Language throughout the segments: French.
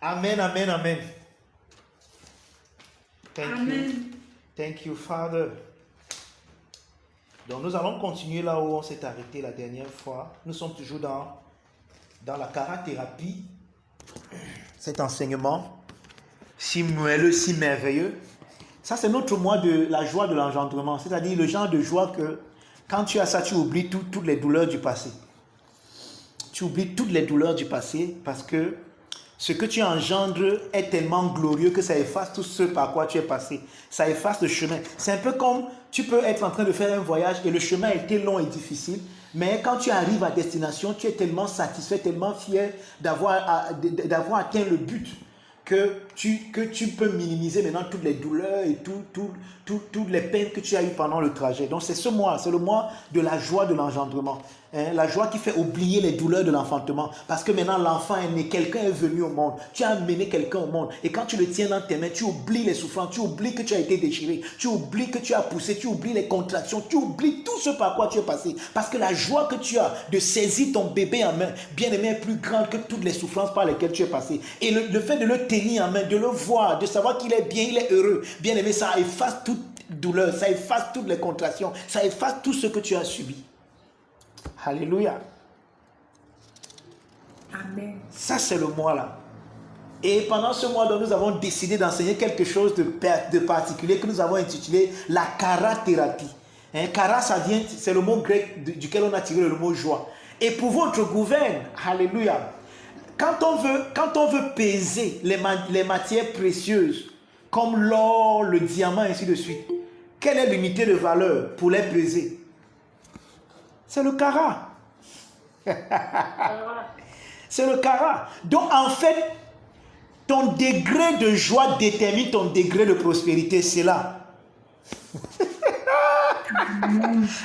Amen, amen, amen. Amen. Thank you, Father. Donc nous allons continuer là où on s'est arrêté la dernière fois. Nous sommes toujours dans la karathérapie. Cet enseignement si moelleux, si merveilleux. Ça, c'est notre mois de la joie de l'engendrement. C'est-à-dire le genre de joie que quand tu as ça, tu oublies toutes les douleurs du passé. Tu oublies toutes les douleurs du passé parce que ce que tu engendres est tellement glorieux que ça efface tout ce par quoi tu es passé. Ça efface le chemin. C'est un peu comme tu peux être en train de faire un voyage et le chemin a été long et difficile. Mais quand tu arrives à destination, tu es tellement satisfait, tellement fier d'avoir atteint le but que tu peux minimiser maintenant toutes les douleurs et toutes les peines que tu as eues pendant le trajet. Donc c'est ce mois, c'est le mois de la joie de l'engendrement. La joie qui fait oublier les douleurs de l'enfantement. Parce que maintenant l'enfant est né, quelqu'un est venu au monde. Tu as amené quelqu'un au monde. Et quand tu le tiens dans tes mains, tu oublies les souffrances, tu oublies que tu as été déchiré, tu oublies que tu as poussé, tu oublies les contractions, tu oublies tout ce par quoi tu es passé. Parce que la joie que tu as de saisir ton bébé en main, bien aimé, est plus grande que toutes les souffrances par lesquelles tu es passé. Et le fait de le tenir en main, de le voir, de savoir qu'il est bien, il est heureux, bien aimé, ça efface toute douleur, ça efface toutes les contractions, ça efface tout ce que tu as subi. Alléluia. Amen. Ça, c'est le mois là. Et pendant ce mois, nous avons décidé d'enseigner quelque chose de particulier que nous avons intitulé la karathérapie. Kara, ça vient, c'est le mot grec duquel on a tiré le mot joie. Et pour votre gouverne, alléluia, quand on veut peser les matières précieuses, comme l'or, le diamant, ainsi de suite, quelle est l'unité de valeur pour les peser? C'est le carat. C'est le carat. Donc en fait, ton degré de joie détermine ton degré de prospérité. C'est là.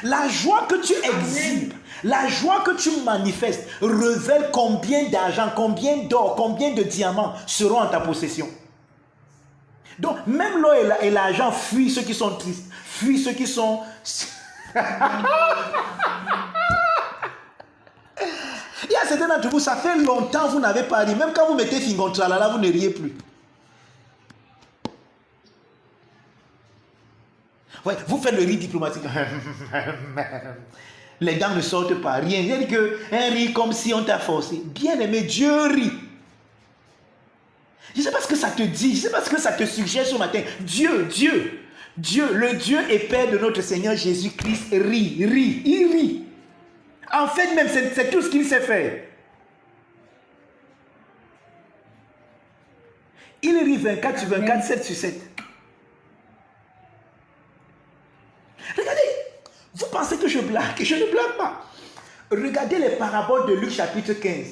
La joie que tu exhibes, la joie que tu manifestes révèle combien d'argent, combien d'or, combien de diamants seront en ta possession. Donc même l'or et l'argent fuient ceux qui sont tristes, fuient ceux qui sont... Il y a certains d'entre vous, ça fait longtemps que vous n'avez pas ri. Même quand vous mettez Fingontralala, vous ne riez plus. Ouais, vous faites le riz diplomatique. Les dents ne sortent pas. Rien. Il y a qu'un riz comme si on t'a forcé. Bien aimé, Dieu rit. Je ne sais pas ce que ça te dit. Je ne sais pas ce que ça te suggère ce matin. Dieu, le Dieu et Père de notre Seigneur Jésus-Christ rit. Il rit. En fait, même, c'est tout ce qu'il sait faire. Il rit 24 sur 24, 7 sur 7. Regardez, vous pensez que je blague? Je ne blague pas. Regardez les paraboles de Luc chapitre 15,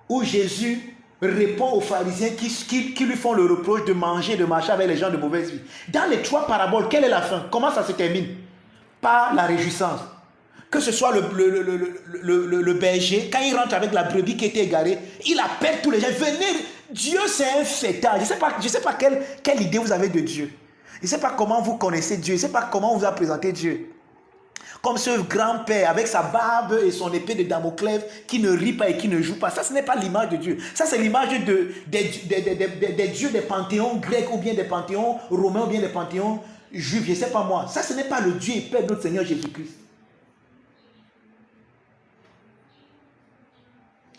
où Jésus répond aux pharisiens qui lui font le reproche de manger, de marcher avec les gens de mauvaise vie. Dans les 3 paraboles, quelle est la fin? Comment ça se termine? Par la réjouissance. Que ce soit le berger, quand il rentre avec la brebis qui était égarée, il appelle tous les gens. Venez, Dieu c'est un fêtard. Je ne sais pas quelle idée vous avez de Dieu. Je ne sais pas comment vous connaissez Dieu. Je ne sais pas comment on vous a présenté Dieu. Comme ce grand-père avec sa barbe et son épée de Damoclès qui ne rit pas et qui ne joue pas. Ça, ce n'est pas l'image de Dieu. Ça, c'est l'image des dieux des panthéons grecs ou bien des panthéons romains ou bien des panthéons juifs. Je ne sais pas moi. Ça, ce n'est pas le Dieu et Père de notre Seigneur Jésus-Christ.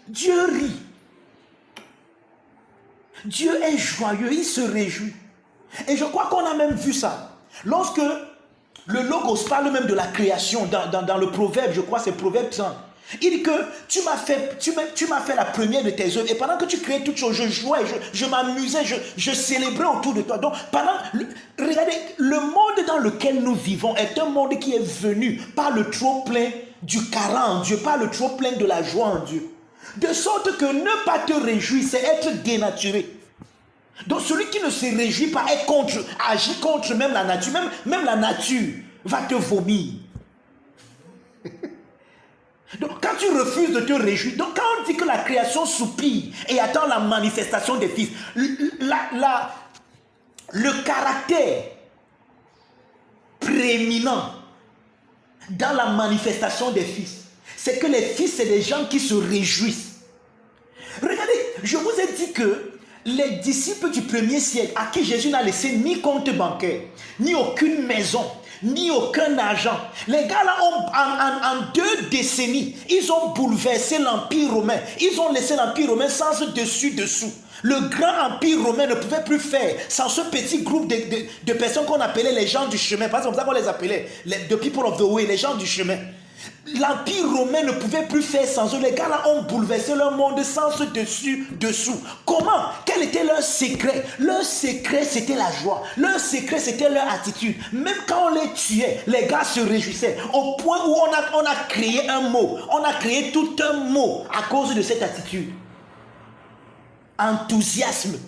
Dieu rit. Dieu est joyeux, il se réjouit. Et je crois qu'on a même vu ça. Lorsque le Logos parle même de la création, dans le proverbe, je crois c'est proverbe 30. Il dit que tu m'as fait la première de tes œuvres. Et pendant que tu créais toutes choses, je jouais, je m'amusais, je célébrais autour de toi. Donc, regardez, le monde dans lequel nous vivons est un monde qui est venu par le trop plein du carat en Dieu, par le trop plein de la joie en Dieu. De sorte que ne pas te réjouir, c'est être dénaturé. Donc celui qui ne se réjouit pas est agit contre même la nature. Même la nature va te vomir. Donc quand tu refuses de te réjouir, donc quand on dit que la création soupire et attend la manifestation des fils, le caractère prééminent dans la manifestation des fils, c'est que les fils, c'est des gens qui se réjouissent. Regardez, je vous ai dit que Les disciples du premier siècle, à qui Jésus n'a laissé ni compte bancaire, ni aucune maison, ni aucun argent. Les gars là, en 2 décennies, ils ont bouleversé l'Empire romain. Ils ont laissé l'Empire romain sans dessus-dessous. Le grand empire romain ne pouvait plus faire sans ce petit groupe de personnes qu'on appelait les gens du chemin. Parce que c'est comme ça qu'on les appelait, the people of the way, les gens du chemin. L'Empire romain ne pouvait plus faire sans eux. Les gars là ont bouleversé leur monde sans ce dessus-dessous. Comment? Quel était leur secret? Leur secret, c'était la joie. Leur secret, c'était leur attitude. Même quand on les tuait, les gars se réjouissaient. Au point où on a créé un mot. On a créé tout un mot à cause de cette attitude. Enthousiasme.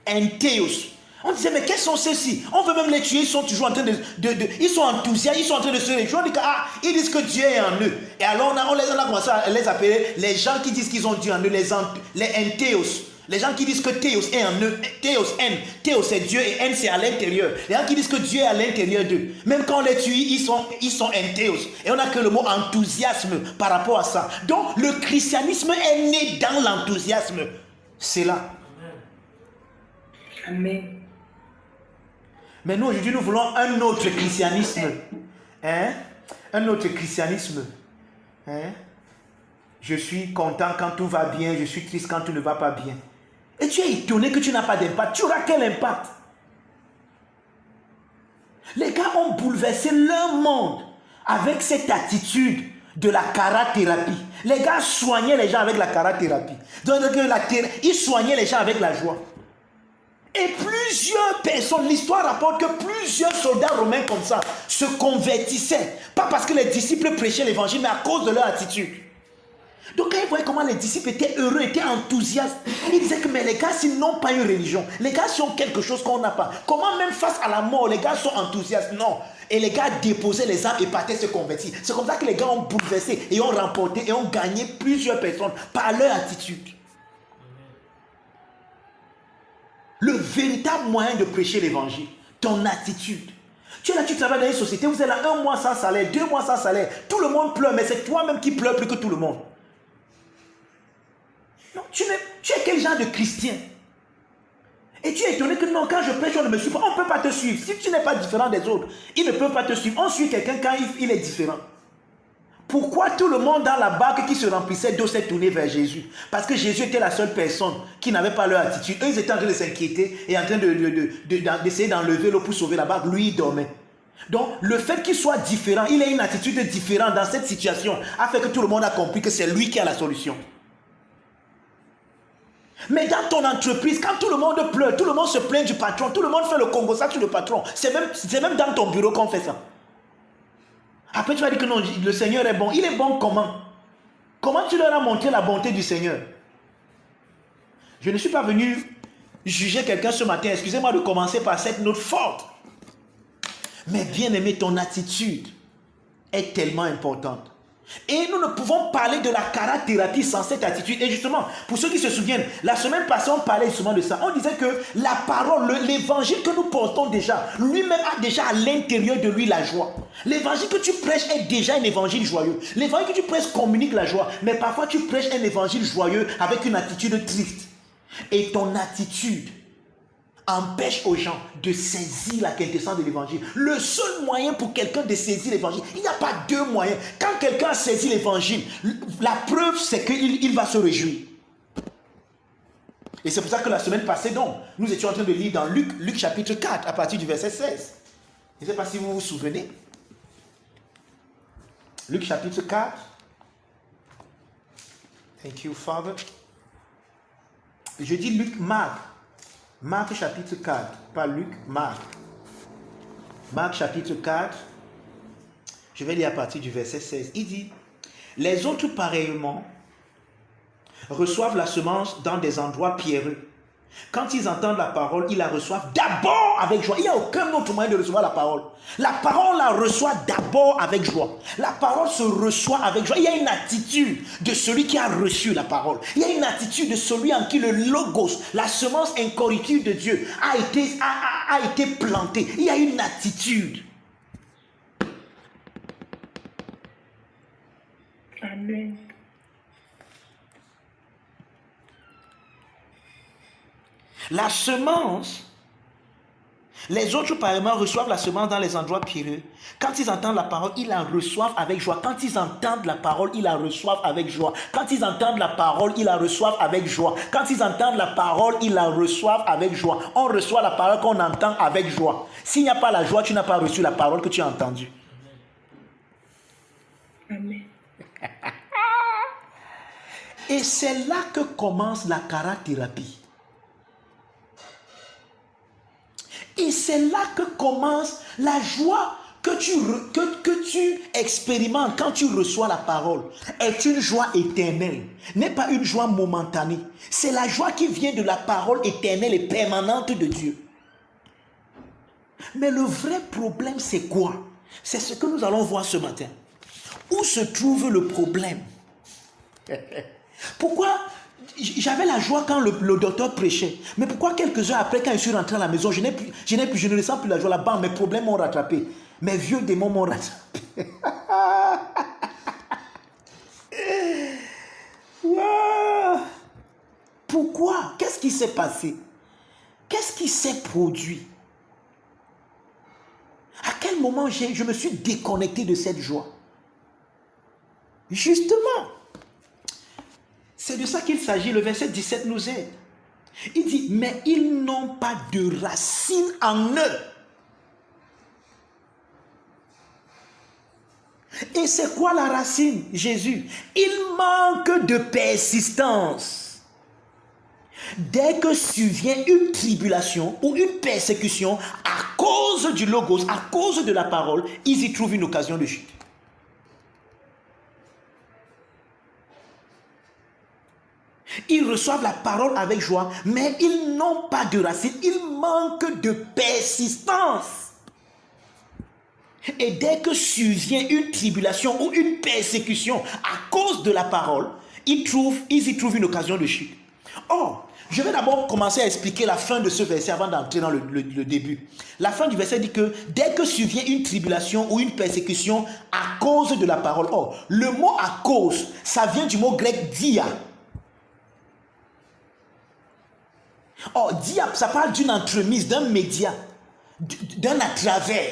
Entheos. On disait, mais quels sont ceux-ci? On veut même les tuer, ils sont toujours en train ils sont enthousiastes, ils sont en train de se réjouir. On dit ils disent que Dieu est en eux. Et alors on a commencé à les appeler les gens qui disent qu'ils ont Dieu en eux, les entheos. Les gens qui disent que Théos est en eux, Théos c'est Dieu et N c'est à l'intérieur. Les gens qui disent que Dieu est à l'intérieur d'eux. Même quand on les tue, ils sont entheos. Et on a que le mot enthousiasme par rapport à ça. Donc le christianisme est né dans l'enthousiasme. C'est là. Amen. Mais nous, aujourd'hui, nous voulons un autre christianisme. Hein? Un autre christianisme. Hein? Je suis content quand tout va bien, je suis triste quand tout ne va pas bien. Et tu es étonné que tu n'as pas d'impact. Tu auras quel impact? Les gars ont bouleversé leur monde avec cette attitude de la karathérapie. Les gars soignaient les gens avec la karathérapie. Donc, ils soignaient les gens avec la joie. Et plusieurs personnes, l'histoire rapporte que plusieurs soldats romains comme ça se convertissaient. Pas parce que les disciples prêchaient l'évangile, mais à cause de leur attitude. Donc quand ils voyaient comment les disciples étaient heureux, étaient enthousiastes, ils disaient que mais les gars, s'ils n'ont pas une religion, les gars sont quelque chose qu'on n'a pas. Comment même face à la mort, les gars sont enthousiastes? Non. Et les gars déposaient les armes et partaient se convertir. C'est comme ça que les gars ont bouleversé et ont remporté et ont gagné plusieurs personnes par leur attitude. Le véritable moyen de prêcher l'évangile, ton attitude. Tu es là, tu travailles dans une société, vous êtes là 1 mois sans salaire, 2 mois sans salaire. Tout le monde pleure, mais c'est toi-même qui pleures plus que tout le monde. Non, tu es quel genre de chrétien? Et tu es étonné que non, quand je prêche, on ne me suit pas. On ne peut pas te suivre. Si tu n'es pas différent des autres, ils ne peuvent pas te suivre. On suit quelqu'un quand il est différent. Pourquoi tout le monde dans la barque qui se remplissait d'eau s'est tourné vers Jésus? Parce que Jésus était la seule personne qui n'avait pas leur attitude. Eux, ils étaient en train de s'inquiéter et en train d'essayer d'enlever l'eau pour sauver la barque. Lui, il dormait. Donc, le fait qu'il soit différent, il a une attitude différente dans cette situation, a fait que tout le monde a compris que c'est lui qui a la solution. Mais dans ton entreprise, quand tout le monde pleure, tout le monde se plaint du patron, tout le monde fait le Congo ça sur le patron, c'est même dans ton bureau qu'on fait ça. Après, tu vas dire que non, le Seigneur est bon. Il est bon comment? Comment tu leur as montré la bonté du Seigneur? Je ne suis pas venu juger quelqu'un ce matin. Excusez-moi de commencer par cette note forte. Mais bien aimé, ton attitude est tellement importante. Et nous ne pouvons parler de la karathérapie sans cette attitude. Et justement, pour ceux qui se souviennent, la semaine passée, on parlait justement de ça. On disait que la parole, l'évangile que nous portons déjà, lui-même a déjà à l'intérieur de lui la joie. L'évangile que tu prêches est déjà un évangile joyeux. L'évangile que tu prêches communique la joie. Mais parfois, tu prêches un évangile joyeux avec une attitude triste. Et ton attitude empêche aux gens de saisir la quintessence de l'évangile. Le seul moyen pour quelqu'un de saisir l'évangile, il n'y a pas 2 moyens. Quand quelqu'un a saisi l'évangile, la preuve c'est qu'il va se réjouir. Et c'est pour ça que la semaine passée, donc, nous étions en train de lire dans Luc chapitre 4, à partir du verset 16. Je ne sais pas si vous vous souvenez. Luc chapitre 4. Thank you, Father. Je dis Luc, Marc chapitre 4, pas Luc, Marc. Marc chapitre 4, je vais lire à partir du verset 16. Il dit, les autres pareillement reçoivent la semence dans des endroits pierreux. Quand ils entendent la parole, ils la reçoivent d'abord avec joie. Il n'y a aucun autre moyen de recevoir la parole. La parole, on la reçoit d'abord avec joie. La parole se reçoit avec joie. Il y a une attitude de celui qui a reçu la parole. Il y a une attitude de celui en qui le logos, la semence incorruptible de Dieu, a été plantée. Il y a une attitude. Amen. La semence, les autres pareillement reçoivent la semence dans les endroits pierreux. Quand ils entendent la parole, ils la reçoivent avec joie. Quand ils entendent la parole, ils la reçoivent avec joie. Quand ils entendent la parole, ils la reçoivent avec joie. Quand ils entendent la parole, ils la reçoivent avec joie. On reçoit la parole qu'on entend avec joie. S'il n'y a pas la joie, tu n'as pas reçu la parole que tu as entendue. Amen. Et c'est là que commence la karathérapie. Et c'est là que commence la joie que tu expérimentes quand tu reçois la parole. Est une joie éternelle, n'est pas une joie momentanée. C'est la joie qui vient de la parole éternelle et permanente de Dieu. Mais le vrai problème, c'est quoi? C'est ce que nous allons voir ce matin. Où se trouve le problème? Pourquoi j'avais la joie quand le docteur prêchait, mais pourquoi quelques heures après, quand je suis rentré à la maison, je ne ressens plus la joie là-bas? Mes problèmes m'ont rattrapé, mes vieux démons m'ont rattrapé. Wow. Pourquoi? Qu'est-ce qui s'est passé? Qu'est-ce qui s'est produit? À quel moment je me suis déconnecté de cette joie? Justement, c'est de ça qu'il s'agit. Le verset 17 nous aide. Il dit, mais ils n'ont pas de racine en eux. Et c'est quoi la racine, Jésus? Il manque de persistance. Dès que survient une tribulation ou une persécution à cause du logos, à cause de la parole, ils y trouvent une occasion de chute. Ils reçoivent la parole avec joie, mais ils n'ont pas de racine. Ils manquent de persistance. Et dès que survient une tribulation ou une persécution à cause de la parole, ils y trouvent une occasion de chute. Or, je vais d'abord commencer à expliquer la fin de ce verset avant d'entrer dans le début. La fin du verset dit que dès que survient une tribulation ou une persécution à cause de la parole. Or, le mot à cause, ça vient du mot grec dia. Oh, dia, ça parle d'une entremise, d'un média, d'un à travers.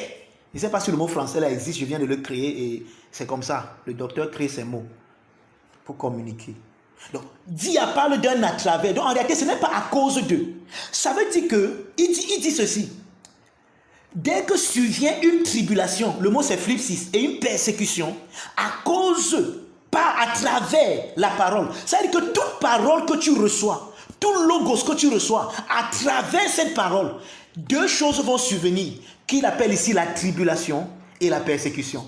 Je ne sais pas si le mot français là existe, je viens de le créer et c'est comme ça. Le docteur crée ces mots pour communiquer. Donc, dia parle d'un à travers. Donc, en réalité, ce n'est pas à cause d'eux. Ça veut dire que, il dit ceci. Dès que survient une tribulation, le mot c'est phlipsis, et une persécution, à cause, pas à travers la parole. Ça veut dire que toute parole que tu reçois, tout logos que tu reçois, à travers cette parole, deux choses vont survenir, qu'il appelle ici la tribulation et la persécution.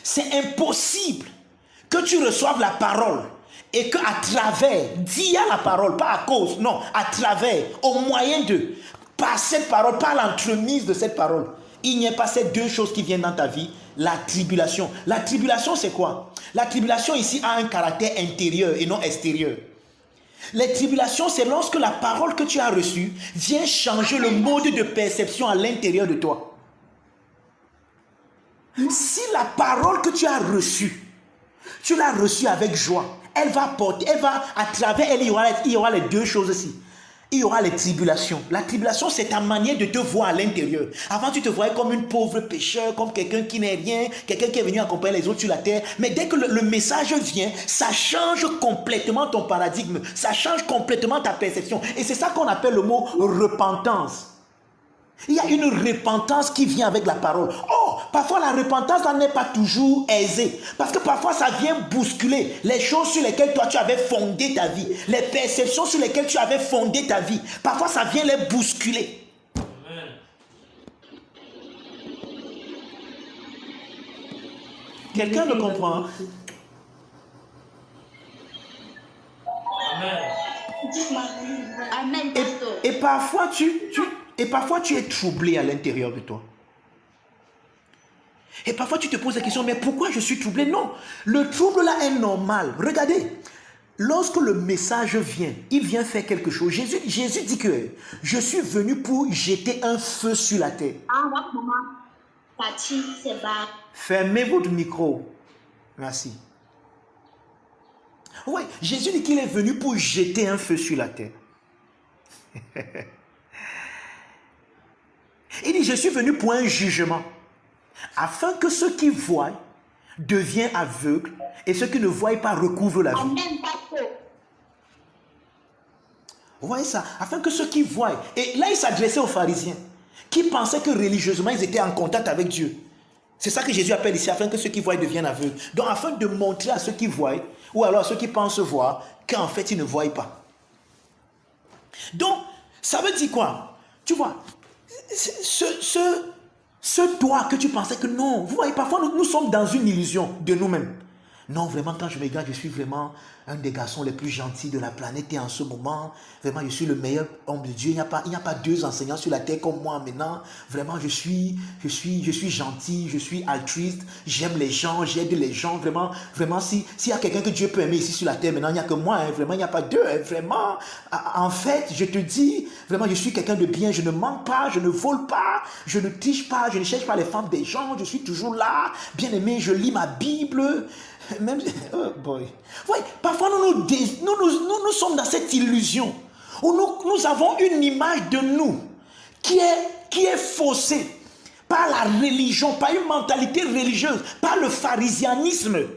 C'est impossible que tu reçoives la parole et qu'à travers, dia la parole, pas à cause, non, à travers, au moyen de, par cette parole, par l'entremise de cette parole, il n'y a pas ces deux choses qui viennent dans ta vie, la tribulation. La tribulation, c'est quoi? La tribulation ici a un caractère intérieur et non extérieur. Les tribulations, c'est lorsque la parole que tu as reçue vient changer le mode de perception à l'intérieur de toi. Si la parole que tu as reçue, tu l'as reçue avec joie, elle va porter, à travers elle, il y aura les deux choses aussi. Il y aura les tribulations. La tribulation, c'est ta manière de te voir à l'intérieur. Avant, tu te voyais comme une pauvre pécheur, comme quelqu'un qui n'est rien, quelqu'un qui est venu accompagner les autres sur la terre. Mais dès que le message vient, ça change complètement ton paradigme. Ça change complètement ta perception. Et c'est ça qu'on appelle le mot repentance. Il y a une repentance qui vient avec la parole. Oh, parfois la repentance n'est pas toujours aisée. Parce que parfois ça vient bousculer les choses sur lesquelles toi tu avais fondé ta vie. Les perceptions sur lesquelles tu avais fondé ta vie. Parfois ça vient les bousculer. Amen. Quelqu'un me comprend? Amen. Amen. Et parfois parfois tu es troublé à l'intérieur de toi. Et parfois tu te poses la question, mais pourquoi je suis troublé? Non, le trouble là est normal. Regardez, lorsque le message vient, il vient faire quelque chose. Jésus dit que je suis venu pour jeter un feu sur la terre. Fermez votre micro. Merci. Oui, Jésus dit qu'il est venu pour jeter un feu sur la terre. Il dit, je suis venu pour un jugement, afin que ceux qui voient deviennent aveugles et ceux qui ne voient pas recouvrent la vue. Amen, pasteur. Vous voyez ça? Afin que ceux qui voient. Et là, il s'adressait aux pharisiens qui pensaient que religieusement, ils étaient en contact avec Dieu. C'est ça que Jésus appelle ici, afin que ceux qui voient deviennent aveugles. Donc, afin de montrer à ceux qui voient, ou alors à ceux qui pensent voir, qu'en fait, ils ne voient pas. Donc, ça veut dire quoi? Tu vois, ce toi que tu pensais que non, vous voyez, parfois nous sommes dans une illusion de nous-mêmes. Non, vraiment, quand je me regarde, je suis vraiment un des garçons les plus gentils de la planète. Et en ce moment, vraiment, je suis le meilleur homme de Dieu. Il n'y a pas deux enseignants sur la terre comme moi maintenant. Vraiment, je suis gentil, je suis altruiste. J'aime les gens, j'aide les gens. Vraiment, s'il y a quelqu'un que Dieu peut aimer ici sur la terre, maintenant, il n'y a que moi. Hein, vraiment, il n'y a pas deux. Hein, vraiment, en fait, je te dis, vraiment, je suis quelqu'un de bien. Je ne mens pas, je ne vole pas, je ne triche pas, je ne cherche pas les femmes des gens. Je suis toujours là, bien aimé. Je lis ma Bible. Même, oh boy. Ouais, parfois nous sommes dans cette illusion où nous avons une image de nous qui est faussée par la religion, par une mentalité religieuse, par le pharisianisme. Amen.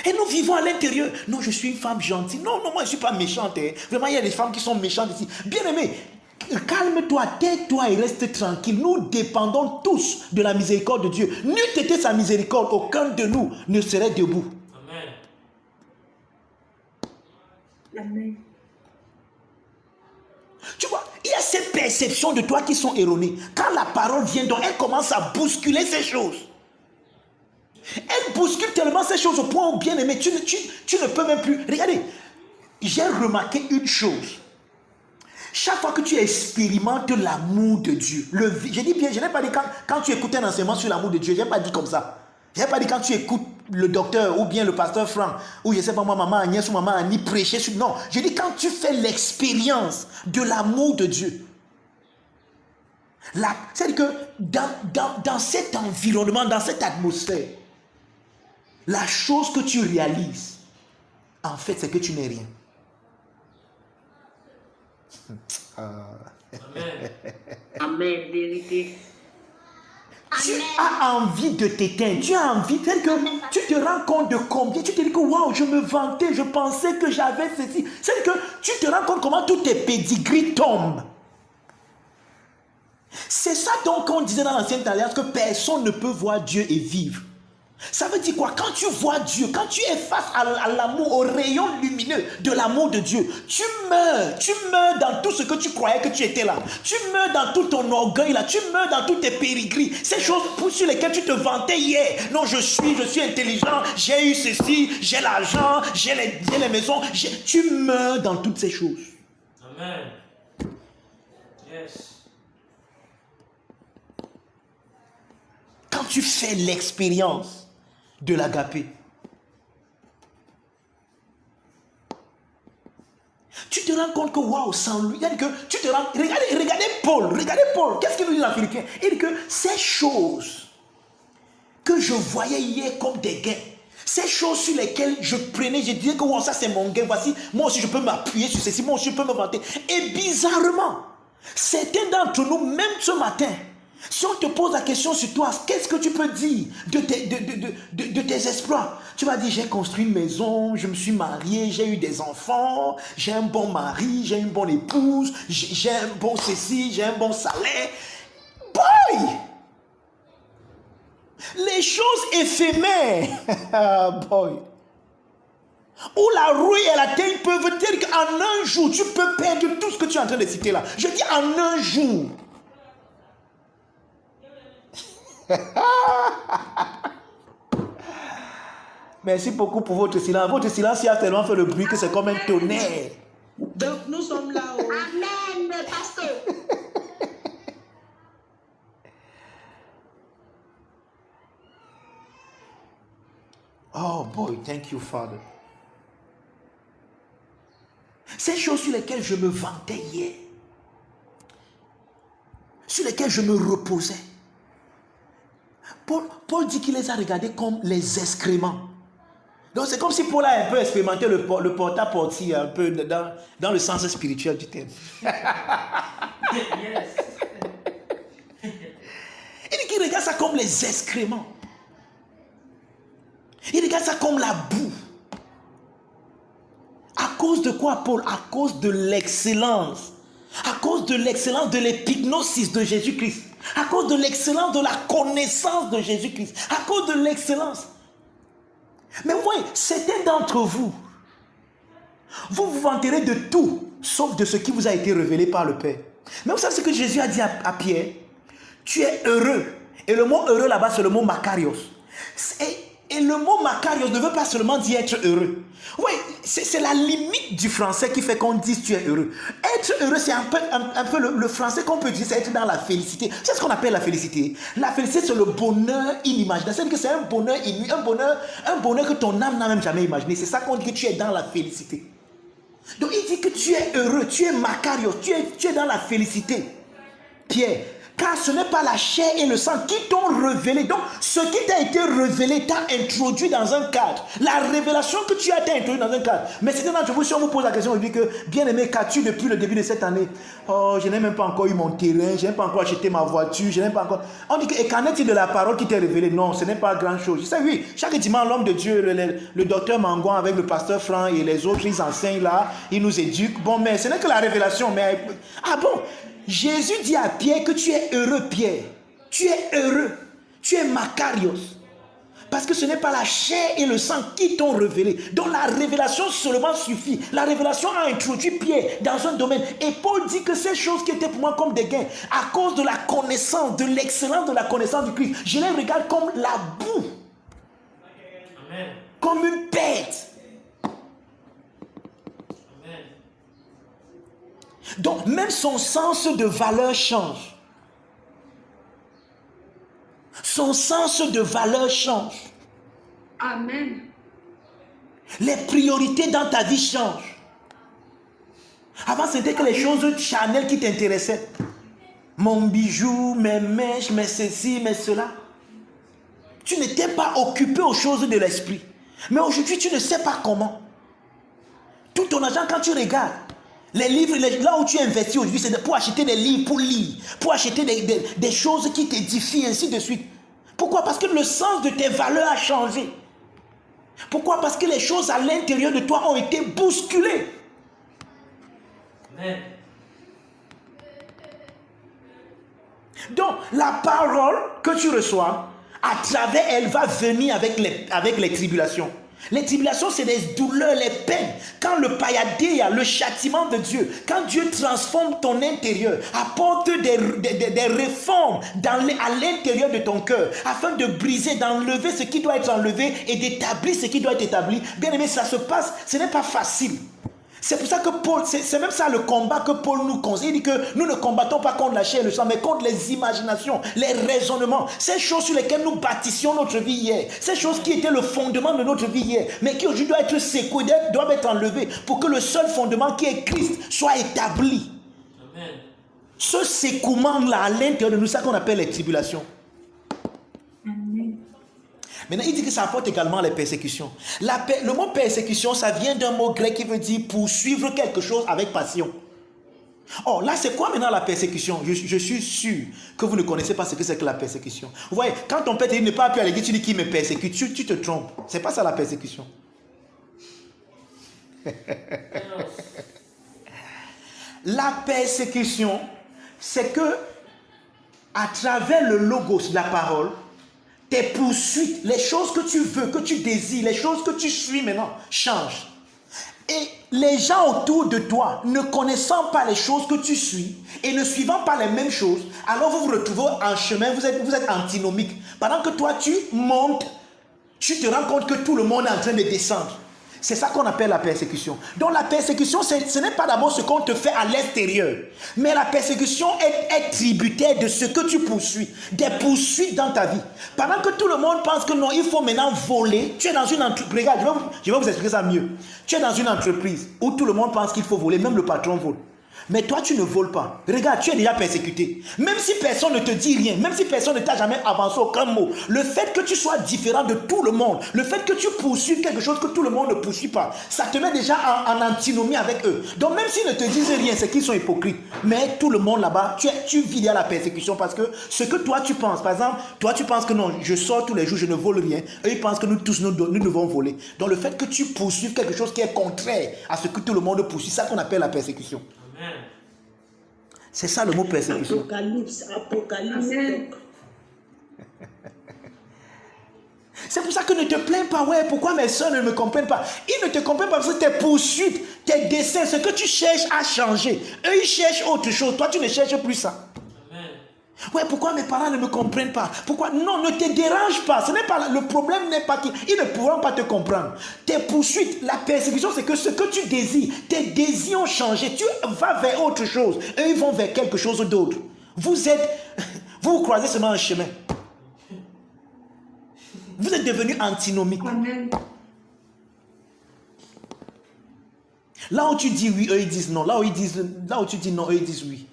Et nous vivons à l'intérieur. Non, je suis une femme gentille. Non, moi je ne suis pas méchante. Hein. Vraiment, il y a des femmes qui sont méchantes ici. Bien aimé, calme-toi, tais-toi et reste tranquille. Nous dépendons tous de la miséricorde de Dieu. N'eût été sa miséricorde, aucun de nous ne serait debout. Amen. Amen. Tu vois, il y a ces perceptions de toi qui sont erronées. Quand la parole vient, donc elle commence à bousculer ces choses. Elle bouscule tellement ces choses au point où, bien aimé, tu ne peux même plus. Regardez, j'ai remarqué une chose. Chaque fois que tu expérimentes l'amour de Dieu, je dis bien, je n'ai pas dit quand tu écoutes un enseignement sur l'amour de Dieu, je n'ai pas dit comme ça. Je n'ai pas dit quand tu écoutes le docteur ou bien le pasteur Franck, ou je ne sais pas moi, maman Agnès ou maman Annie prêcher sur... Non, je dis quand tu fais l'expérience de l'amour de Dieu. C'est-à-dire que dans cet environnement, dans cette atmosphère, la chose que tu réalises, en fait, c'est que tu n'es rien. Amen. Amen, vérité. Tu as envie de t'éteindre, tu as envie, tel que tu te rends compte de combien, tu te dis que waouh, je me vantais, je pensais que j'avais ceci. C'est que tu te rends compte comment tous tes pédigris tombent. C'est ça donc qu'on disait dans l'Ancienne Alliance que personne ne peut voir Dieu et vivre. Ça veut dire quoi? Quand tu vois Dieu, quand tu es face à l'amour, au rayon lumineux de l'amour de Dieu, tu meurs dans tout ce que tu croyais que tu étais là. Tu meurs dans tout ton orgueil là, tu meurs dans tous tes périgris. Ces choses sur lesquelles tu te vantais hier. Non, je suis intelligent, j'ai eu ceci, j'ai l'argent, j'ai les maisons. Tu meurs dans toutes ces choses. Amen. Yes. Quand tu fais l'expérience de l'agapé, tu te rends compte que waouh, sans lui, que tu te rends, regardez Paul, qu'est-ce qu'il nous dit dans Philippiens? Il dit que ces choses que je voyais hier comme des gains, ces choses sur lesquelles je prenais, je disais que wow, ça c'est mon gain, voici, moi aussi je peux m'appuyer sur ceci, moi aussi je peux me vanter. Et bizarrement, certains d'entre nous, même ce matin, si on te pose la question sur toi, qu'est-ce que tu peux dire de tes exploits? Tu vas dire, j'ai construit une maison, je me suis marié, j'ai eu des enfants, j'ai un bon mari, j'ai une bonne épouse, j'ai un bon ceci, j'ai un bon salaire. Boy! Les choses éphémères, boy, où la rouille et la terre peuvent dire qu'en un jour, tu peux perdre tout ce que tu es en train de citer là. Je dis en un jour. Merci beaucoup pour votre silence. Votre silence a tellement fait le bruit que c'est comme un tonnerre. Donc nous sommes là-haut. Amen, pasteur. Oh boy, thank you, Father. Ces choses sur lesquelles je me vantais hier, sur lesquelles je me reposais, Paul dit qu'il les a regardées comme les excréments. Donc c'est comme si Paul a un peu expérimenté le porta-porti un peu dans le sens spirituel du terme. Yes. Il dit qu'il regarde ça comme les excréments. Il regarde ça comme la boue. À cause de quoi, Paul? À cause de l'excellence. À cause de l'excellence de l'épignosis de Jésus-Christ. À cause de l'excellence de la connaissance de Jésus-Christ. À cause de l'excellence. Mais vous voyez, certains d'entre vous, vous vous vanterez de tout, sauf de ce qui vous a été révélé par le Père. Mais vous savez ce que Jésus a dit à Pierre? Tu es heureux. Et le mot heureux là-bas, c'est le mot makarios. Et le mot makarios ne veut pas seulement dire être heureux. Oui, c'est la limite du français qui fait qu'on dise tu es heureux. Être heureux, c'est un peu le français qu'on peut dire, c'est être dans la félicité. C'est ce qu'on appelle la félicité. La félicité, c'est le bonheur inimaginable. C'est-à-dire que c'est un bonheur inouï, un bonheur que ton âme n'a même jamais imaginé. C'est ça qu'on dit que tu es dans la félicité. Donc il dit que tu es heureux, tu es makarios, tu es dans la félicité. Pierre. Car ce n'est pas la chair et le sang qui t'ont révélé. Donc, ce qui t'a été révélé t'a introduit dans un cadre. La révélation que tu as t'a introduit dans un cadre. Mais c'est d'entre vous, si on vous pose la question, on dit que, bien aimé, qu'as-tu depuis le début de cette année? Oh, je n'ai même pas encore eu mon terrain, je n'ai pas encore acheté ma voiture, je n'ai pas encore... On dit que, et qu'en est-il de la parole qui t'est révélée? Non, ce n'est pas grand-chose. Je sais, oui, chaque dimanche, l'homme de Dieu, le docteur Mangon avec le pasteur Franck et les autres, ils enseignent là, ils nous éduquent. Bon, mais ce n'est que la révélation. Mais, ah bon? Jésus dit à Pierre que tu es heureux, Pierre. Tu es heureux. Tu es makarios. Parce que ce n'est pas la chair et le sang qui t'ont révélé. Donc la révélation seulement suffit. La révélation a introduit Pierre dans un domaine. Et Paul dit que ces choses qui étaient pour moi comme des gains, à cause de la connaissance, de l'excellence de la connaissance du Christ, je les regarde comme la boue. Amen. Comme une perte. Donc, même son sens de valeur change. Son sens de valeur change. Amen. Les priorités dans ta vie changent. Avant, c'était que les choses charnelles qui t'intéressaient. Mon bijou, mes mèches, mes ceci, mes cela. Tu n'étais pas occupé aux choses de l'esprit. Mais aujourd'hui, tu ne sais pas comment. Tout ton argent, quand tu regardes, les livres, là où tu investis aujourd'hui, c'est pour acheter des livres, pour lire, pour acheter des choses qui t'édifient, ainsi de suite. Pourquoi? Parce que le sens de tes valeurs a changé. Pourquoi? Parce que les choses à l'intérieur de toi ont été bousculées. Amen. Donc, la parole que tu reçois, à travers elle, va venir avec les tribulations. Les tribulations, c'est des douleurs, les peines. Quand le payadia, le châtiment de Dieu, quand Dieu transforme ton intérieur, apporte des réformes à l'intérieur de ton cœur, afin de briser, d'enlever ce qui doit être enlevé et d'établir ce qui doit être établi. Bien aimé, ça se passe, ce n'est pas facile. C'est pour ça que Paul, c'est même ça le combat que Paul nous conseille. Il dit que nous ne combattons pas contre la chair et le sang, mais contre les imaginations, les raisonnements, ces choses sur lesquelles nous bâtissions notre vie hier, ces choses qui étaient le fondement de notre vie hier, mais qui aujourd'hui doivent être secouées, doivent être enlevées pour que le seul fondement qui est Christ soit établi. Amen. Ce secouement-là à l'intérieur de nous, c'est ça qu'on appelle les tribulations. Maintenant, il dit que ça apporte également les persécutions. Le mot persécution, ça vient d'un mot grec qui veut dire poursuivre quelque chose avec passion. Oh, là, c'est quoi maintenant la persécution? Je suis sûr que vous ne connaissez pas ce que c'est que la persécution. Vous voyez, quand ton père te dit ne pas appuyer à l'église, tu dis qu'il me persécute, tu te trompes. C'est pas ça la persécution. La persécution, c'est que à travers le logos, la parole, tes poursuites, les choses que tu veux, que tu désires, les choses que tu suis maintenant, changent. Et les gens autour de toi, ne connaissant pas les choses que tu suis et ne suivant pas les mêmes choses, alors vous vous retrouvez en chemin, vous êtes antinomique. Pendant que toi, tu montes, tu te rends compte que tout le monde est en train de descendre. C'est ça qu'on appelle la persécution. Donc la persécution, ce n'est pas d'abord ce qu'on te fait à l'extérieur. Mais la persécution est tributaire de ce que tu poursuis. Des poursuites dans ta vie. Pendant que tout le monde pense que non, il faut maintenant voler. Tu es dans une entreprise. Regarde, je vais vous expliquer ça mieux. Tu es dans une entreprise où tout le monde pense qu'il faut voler. Même le patron vole. Mais toi, tu ne voles pas. Regarde, tu es déjà persécuté. Même si personne ne te dit rien, même si personne ne t'a jamais avancé aucun mot, le fait que tu sois différent de tout le monde, le fait que tu poursuives quelque chose que tout le monde ne poursuit pas, ça te met déjà en antinomie avec eux. Donc même s'ils ne te disent rien, c'est qu'ils sont hypocrites. Mais tout le monde là-bas, tu vis à la persécution parce que ce que toi tu penses, par exemple, toi tu penses que non, je sors tous les jours, je ne vole rien. Eux ils pensent que nous tous, nous devons voler. Donc le fait que tu poursuives quelque chose qui est contraire à ce que tout le monde poursuit, c'est ça qu'on appelle la persécution. Amen. C'est ça le mot persécution. Apocalypse. C'est pour ça que ne te plains pas. Ouais, pourquoi mes soeurs ne me comprennent pas? Ils ne te comprennent pas parce que tes poursuites, tes desseins, ce que tu cherches à changer. Eux, ils cherchent autre chose. Toi, tu ne cherches plus ça. Amen. Ouais, pourquoi mes parents ne me comprennent pas? Pourquoi? Non, ne te dérange pas. Ce n'est pas, le problème n'est pas qu'ils ne pourront pas te comprendre. Tes poursuites, la persécution, c'est que ce que tu désires, tes désirs ont changé. Tu vas vers autre chose. Eux, ils vont vers quelque chose d'autre. Vous vous croisez seulement un chemin. Vous êtes devenus antinomiques. Amen. Là où tu dis oui, eux ils disent non. Là où tu dis non, eux ils disent oui.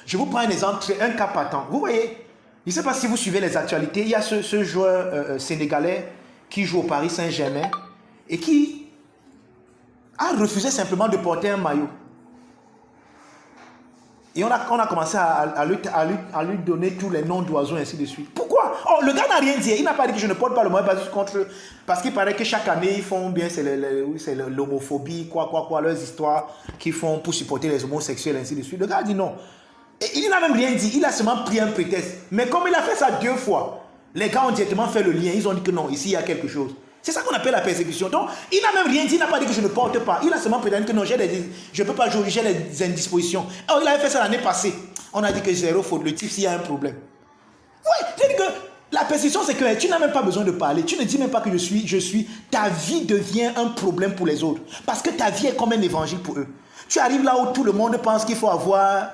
Je vous prends un exemple, un cas patent. Vous voyez, je ne sais pas si vous suivez les actualités, il y a ce joueur sénégalais qui joue au Paris Saint-Germain et qui a refusé simplement de porter un maillot. Et on a commencé à lui donner tous les noms d'oiseaux, ainsi de suite. Pourquoi? Oh, le gars n'a rien dit. Il n'a pas dit que je ne porte pas le maillot parce qu'il paraît que chaque année, ils font bien, c'est l'homophobie, leurs histoires qu'ils font pour supporter les homosexuels, ainsi de suite. Le gars a dit non. Et il n'a même rien dit. Il a seulement pris un prétexte. Mais comme il a fait ça 2 fois, les gars ont directement fait le lien. Ils ont dit que non, ici, il y a quelque chose. C'est ça qu'on appelle la persécution. Donc, il n'a même rien dit, il n'a pas dit que je ne porte pas. Il a seulement prétendu que non, je ne peux pas jouer, j'ai des indispositions. Alors, il avait fait ça l'année passée. On a dit que zéro faute, le type, s'il y a un problème. Oui, c'est-à-dire que la persécution, c'est que tu n'as même pas besoin de parler. Tu ne dis même pas que je suis. Ta vie devient un problème pour les autres. Parce que ta vie est comme un évangile pour eux. Tu arrives là où tout le monde pense qu'il faut avoir...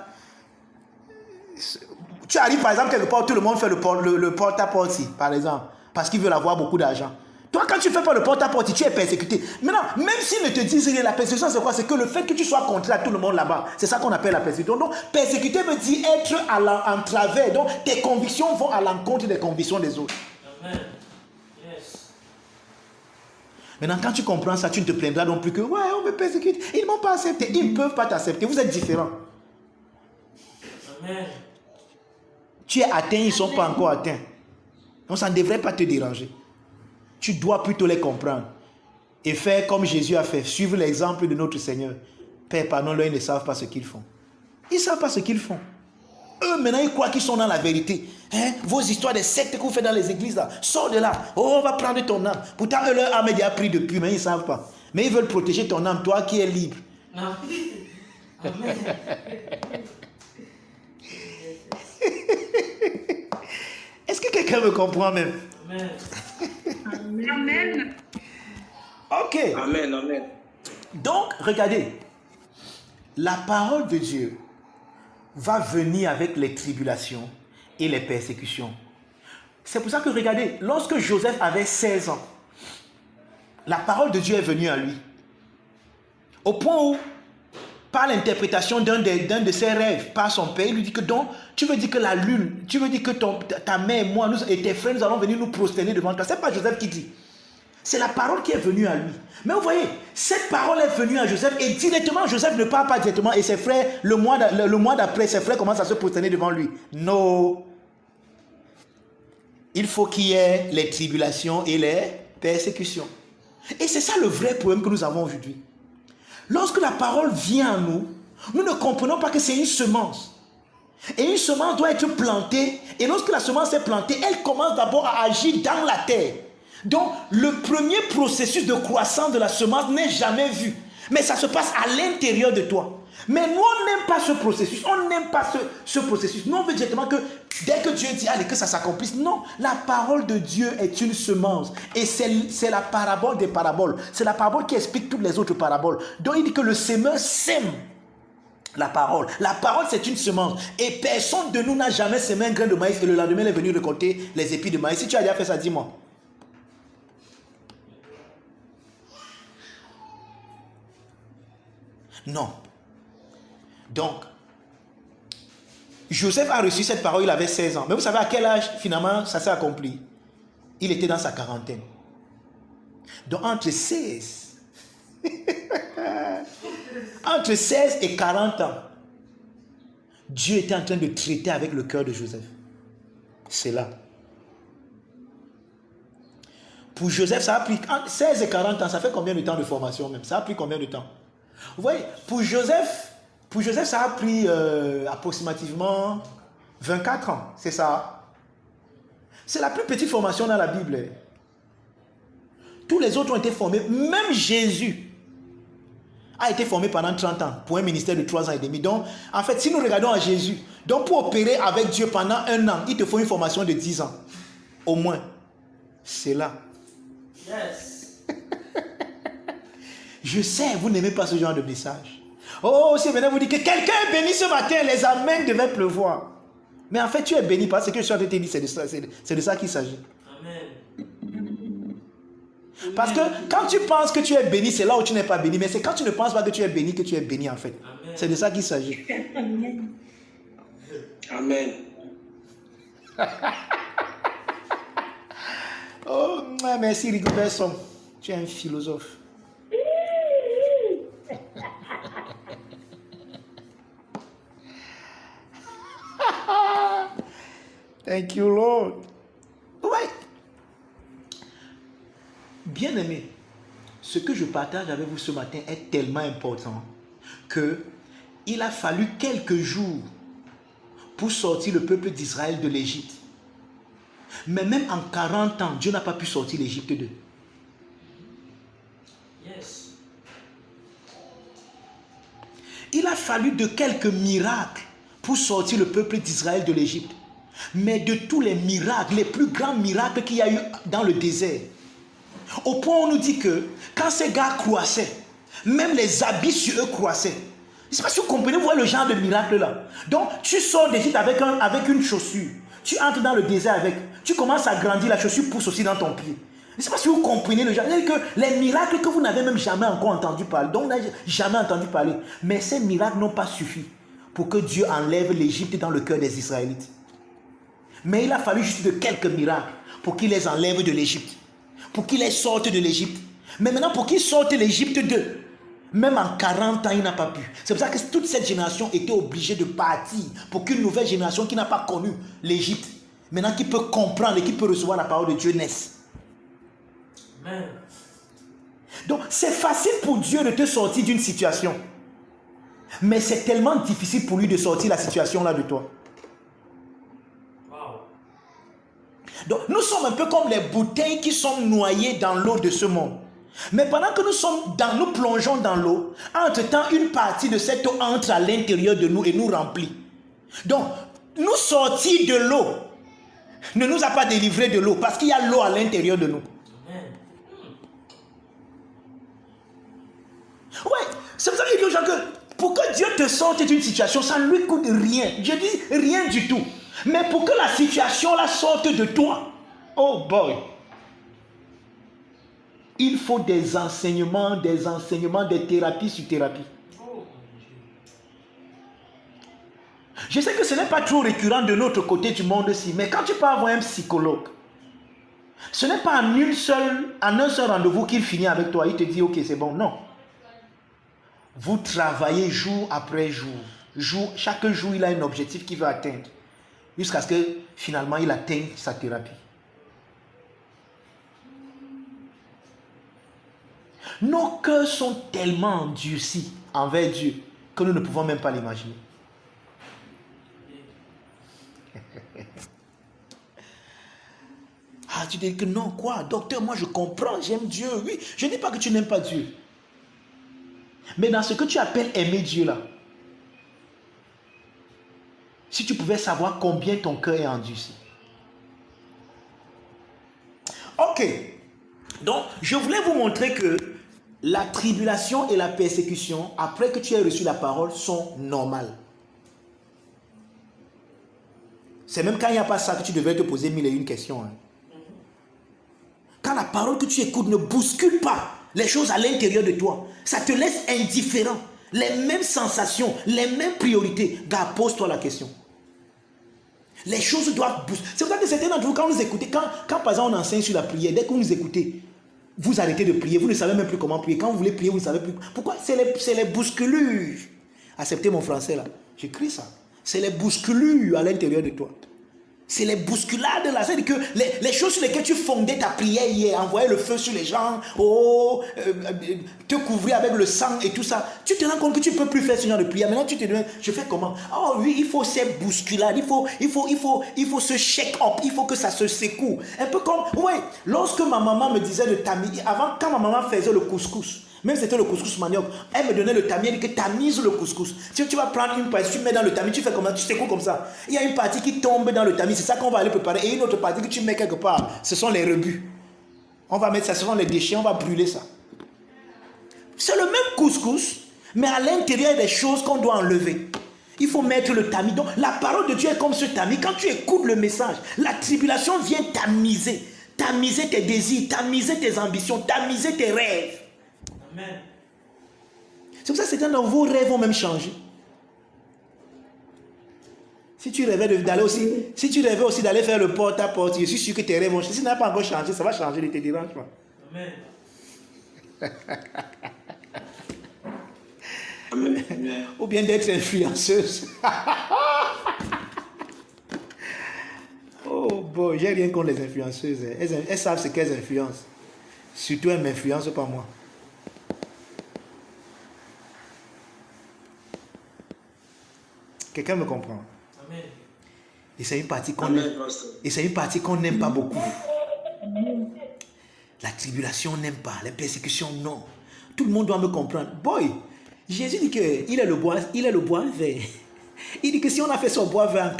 Tu arrives par exemple quelque part où tout le monde fait le porte-à-porte, par exemple, parce qu'ils veulent avoir beaucoup d'argent. Toi, quand tu ne fais pas le porte-à-porte, tu es persécuté. Maintenant, même s'ils ne te disent rien, la persécution, c'est quoi? C'est que le fait que tu sois contraire à tout le monde là-bas, c'est ça qu'on appelle la persécution. Donc, persécuter veut dire être en travers. Donc, tes convictions vont à l'encontre des convictions des autres. Amen. Yes. Maintenant, quand tu comprends ça, tu ne te plaindras non plus que, ouais, on me persécute. Ils ne m'ont pas accepté. Ils ne peuvent pas t'accepter. Vous êtes différents. Amen. Tu es atteint, ils ne sont pas encore atteints. Donc, ça ne devrait pas te déranger. Tu dois plutôt les comprendre et faire comme Jésus a fait, suivre l'exemple de notre Seigneur. Père, pardonne-leur, ils ne savent pas ce qu'ils font. Ils ne savent pas ce qu'ils font. Eux, maintenant, ils croient qu'ils sont dans la vérité. Hein? Vos histoires des sectes que vous faites dans les églises, là, sors de là. Oh, on va prendre ton âme. Pourtant, eux, leur âme est déjà pris depuis, mais ils ne savent pas. Mais ils veulent protéger ton âme, toi qui es libre. Non. Amen. Est-ce que quelqu'un me comprend même? Amen. Amen. Ok. Amen, amen. Donc, regardez. La parole de Dieu va venir avec les tribulations et les persécutions. C'est pour ça que, regardez, lorsque Joseph avait 16 ans, la parole de Dieu est venue à lui. Au point où, par l'interprétation d'un de ses rêves, par son père, il lui dit que donc, tu veux dire que la lune, tu veux dire que ta mère, moi et tes frères, nous allons venir nous prosterner devant toi. Ce n'est pas Joseph qui dit. C'est la parole qui est venue à lui. Mais vous voyez, cette parole est venue à Joseph et directement, Joseph ne parle pas directement et ses frères, le mois d'après, ses frères commencent à se prosterner devant lui. Non. Il faut qu'il y ait les tribulations et les persécutions. Et c'est ça le vrai problème que nous avons aujourd'hui. Lorsque la parole vient à nous, nous ne comprenons pas que c'est une semence. Et une semence doit être plantée. Et lorsque la semence est plantée, elle commence d'abord à agir dans la terre. Donc, le premier processus de croissance de la semence n'est jamais vu. Mais ça se passe à l'intérieur de toi. Mais nous, on n'aime pas ce processus. On n'aime pas ce processus. Nous, on veut directement que dès que Dieu dit, allez, que ça s'accomplisse. Non, la parole de Dieu est une semence. Et c'est la parabole des paraboles. C'est la parabole qui explique toutes les autres paraboles. Donc, il dit que le semeur sème la parole. La parole, c'est une semence. Et personne de nous n'a jamais semé un grain de maïs et le lendemain, il est venu récolter les épis de maïs. Si tu as déjà fait ça, dis-moi. Non. Donc, Joseph a reçu cette parole, il avait 16 ans. Mais vous savez à quel âge, finalement, ça s'est accompli? Il était dans sa quarantaine. Donc, entre 16 et 40 ans, Dieu était en train de traiter avec le cœur de Joseph. C'est là. Pour Joseph, ça a pris 16 et 40 ans. Ça fait combien de temps de formation même? Ça a pris combien de temps? Vous voyez, pour Joseph, ça a pris approximativement 24 ans. C'est ça. C'est la plus petite formation dans la Bible. Tous les autres ont été formés. Même Jésus a été formé pendant 30 ans pour un ministère de 3 ans et demi. Donc, en fait, si nous regardons à Jésus, donc pour opérer avec Dieu pendant 1 an, il te faut une formation de 10 ans. Au moins. C'est là. Yes. Je sais, vous n'aimez pas ce genre de message. Oh, si venez vous dire que quelqu'un est béni ce matin, les amens devaient pleuvoir. Mais en fait, tu es béni parce que je suis en train de te dire, c'est de ça qu'il s'agit. Amen. Parce que quand tu penses que tu es béni, c'est là où tu n'es pas béni. Mais c'est quand tu ne penses pas que tu es béni en fait. Amen. C'est de ça qu'il s'agit. Amen. Oh, merci Rigobert Som. Tu es un philosophe. Thank you, Lord. Ouais. Bien-aimé, ce que je partage avec vous ce matin est tellement important que il a fallu quelques jours pour sortir le peuple d'Israël de l'Égypte. Mais même en 40 ans, Dieu n'a pas pu sortir l'Égypte d'eux. Yes. Il a fallu de quelques miracles pour sortir le peuple d'Israël de l'Égypte. Mais de tous les miracles, les plus grands miracles qu'il y a eu dans le désert, au point où on nous dit que quand ces gars croissaient, même les habits sur eux croissaient. Je ne sais pas si vous comprenez, vous voyez le genre de miracle là. Donc tu sors d'Égypte avec une chaussure, tu entres dans le désert avec, tu commences à grandir, la chaussure pousse aussi dans ton pied. Je ne sais pas si vous comprenez le genre. Que les miracles que vous n'avez même jamais encore entendu parler, donc vous n'avez jamais entendu parler, mais ces miracles n'ont pas suffi pour que Dieu enlève l'Égypte dans le cœur des Israélites. Mais il a fallu juste de quelques miracles pour qu'il les enlève de l'Égypte, pour qu'il les sorte de l'Égypte. Mais maintenant, pour qu'il sorte l'Égypte d'eux, même en 40 ans, il n'a pas pu. C'est pour ça que toute cette génération était obligée de partir pour qu'une nouvelle génération qui n'a pas connu l'Égypte, maintenant qui peut comprendre et qui peut recevoir la parole de Dieu naisse. Amen. Donc, c'est facile pour Dieu de te sortir d'une situation. Mais c'est tellement difficile pour lui de sortir la situation là de toi. Donc, nous sommes un peu comme les bouteilles qui sont noyées dans l'eau de ce monde. Mais pendant que nous plongeons dans l'eau, entre-temps, une partie de cette eau entre à l'intérieur de nous et nous remplit. Donc, nous sortir de l'eau ne nous a pas délivré de l'eau parce qu'il y a l'eau à l'intérieur de nous. Ouais, c'est pour ça qu'il dit aux gens que pour que Dieu te sorte d'une situation, ça ne lui coûte rien. Je dis rien du tout. Mais pour que la situation la sorte de toi, oh boy, il faut des enseignements, des thérapies sur thérapie. Je sais que ce n'est pas trop récurrent de notre côté du monde-ci, mais quand tu peux avoir un psychologue, ce n'est pas en un seul rendez-vous qu'il finit avec toi, il te dit ok c'est bon, non. Vous travaillez jour après jour. Chaque jour il a un objectif qu'il veut atteindre. Jusqu'à ce que finalement il atteigne sa thérapie. Nos cœurs sont tellement endurcis envers Dieu que nous ne pouvons même pas l'imaginer. Ah, tu dis que non, quoi, docteur, moi je comprends, j'aime Dieu. Oui, je ne dis pas que tu n'aimes pas Dieu. Mais dans ce que tu appelles aimer Dieu là, si tu pouvais savoir combien ton cœur est endurci. Ok. Donc, je voulais vous montrer que la tribulation et la persécution, après que tu aies reçu la parole, sont normales. C'est même quand il n'y a pas ça que tu devrais te poser 1001 questions. Hein. Quand la parole que tu écoutes ne bouscule pas les choses à l'intérieur de toi, ça te laisse indifférent. les mêmes sensations, les mêmes priorités. Gars, pose-toi la question. Les choses doivent bouger. C'est pour ça que certains d'entre vous, quand vous écoutez, quand par exemple on enseigne sur la prière, dès que vous nous écoutez, vous arrêtez de prier, vous ne savez même plus comment prier. Quand vous voulez prier, vous ne savez plus. Pourquoi? C'est les bousculures. Acceptez mon français là. J'écris ça. C'est les bousculures à l'intérieur de toi. C'est les bousculades là. C'est-à-dire que les choses sur lesquelles tu fondais ta prière hier, envoyer le feu sur les gens, te couvrir avec le sang et tout ça, tu te rends compte que tu ne peux plus faire ce genre de prière. Maintenant tu te dis, je fais comment? Oh oui, il faut ces bousculades, il faut ce shake-up, il faut que ça se secoue. Un peu comme, ouais, lorsque ma maman me disait de tamiser, avant quand ma maman faisait le couscous, même si c'était le couscous manioc, elle me donnait le tamis, elle dit que tamise le couscous. Tu vas prendre une partie, tu mets dans le tamis, tu fais comment? Tu secoues comme ça. Il y a une partie qui tombe dans le tamis, c'est ça qu'on va aller préparer. Et une autre partie que tu mets quelque part, ce sont les rebuts. On va mettre ça, ce sont les déchets, on va brûler ça. C'est le même couscous, mais à l'intérieur des choses qu'on doit enlever. Il faut mettre le tamis. Donc la parole de Dieu est comme ce tamis. Quand tu écoutes le message, la tribulation vient tamiser. Tamiser tes désirs, tamiser tes ambitions, tamiser tes rêves. Amen. C'est pour ça que certains dans vos rêves vont même changer. Si tu rêvais d'aller aussi, si tu rêvais aussi d'aller faire le porte-à-porte, je suis sûr que tes rêves vont changer. Si ça n'a pas encore changé, ça va changer, ne te dérange pas. Amen. Ou bien d'être influenceuse. Oh bon, j'ai rien contre les influenceuses. Elles savent ce qu'elles influencent. Surtout elles ne m'influencent pas moi. Quelqu'un me comprend? Amen. Et c'est une partie qu'on aime. Et c'est une partie qu'on n'aime pas beaucoup. La tribulation, on n'aime pas. Les persécutions, non. Tout le monde doit me comprendre. Boy, Jésus dit qu'il est le bois vert. Il dit que si on a fait son bois vert,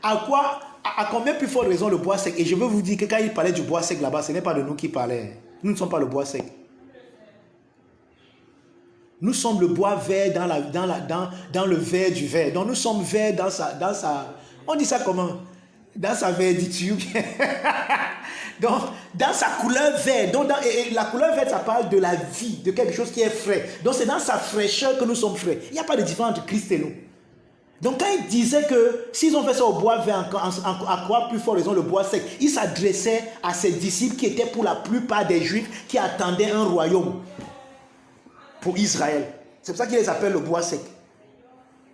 à combien plus forte raison le bois sec? Et je veux vous dire que quand il parlait du bois sec là-bas, ce n'est pas de nous qui parlait. Nous ne sommes pas le bois sec. Nous sommes le bois vert dans le verre du verre. Donc nous sommes verts dans sa on dit ça comment? Dans sa verditude. Donc dans sa couleur verte. Donc et la couleur verte, ça parle de la vie, de quelque chose qui est frais. Donc c'est dans sa fraîcheur que nous sommes frais. Il n'y a pas de différence entre Christ et nous. Donc quand il disait que s'ils ont fait ça au bois vert, à quoi plus fort raison le bois sec, il s'adressait à ses disciples qui étaient pour la plupart des Juifs qui attendaient un royaume pour Israël. C'est pour ça qu'il les appelle le bois sec.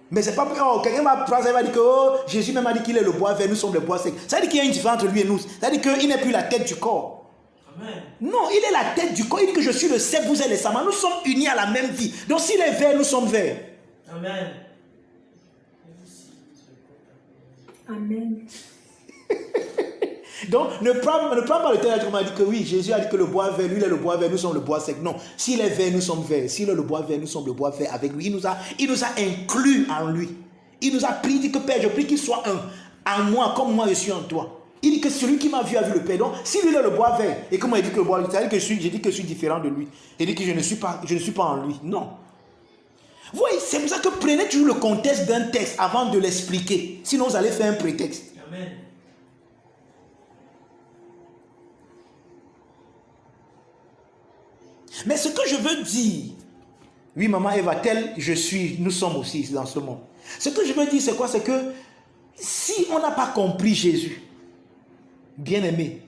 Mais c'est pas... Oh, quelqu'un va prendre ça et va dire que oh, Jésus même a dit qu'il est le bois vert, nous sommes le bois sec. Ça veut dire qu'il y a une différence entre lui et nous. Ça veut dire qu'il n'est plus la tête du corps. Amen. Non, il est la tête du corps. Il dit que je suis le cep, vous êtes les samans. Nous sommes unis à la même vie. Donc s'il est vert, nous sommes verts. Amen. Amen. Donc, ne prends pas le terme comme on a dit que oui, Jésus a dit que le bois vert, lui il est le bois vert, nous sommes le bois sec. Non, s'il est vert, nous sommes verts. S'il est le bois vert, nous sommes le bois vert avec lui. Il nous a inclus en lui. Il nous a pris, il dit que Père, je prie qu'il soit un en moi comme moi je suis en toi. Il dit que celui qui m'a vu a vu le Père. Donc, si lui est le bois vert, et comme il dit que le bois vert, j'ai dit que je suis différent de lui. Il dit que je ne suis pas en lui. Non. Vous voyez, c'est pour ça que prenez toujours le contexte d'un texte avant de l'expliquer. Sinon, vous allez faire un prétexte. Amen. Mais ce que je veux dire, oui, maman Eva, tel je suis, nous sommes aussi dans ce monde. Ce que je veux dire, c'est quoi? C'est que si on n'a pas compris Jésus, bien aimé,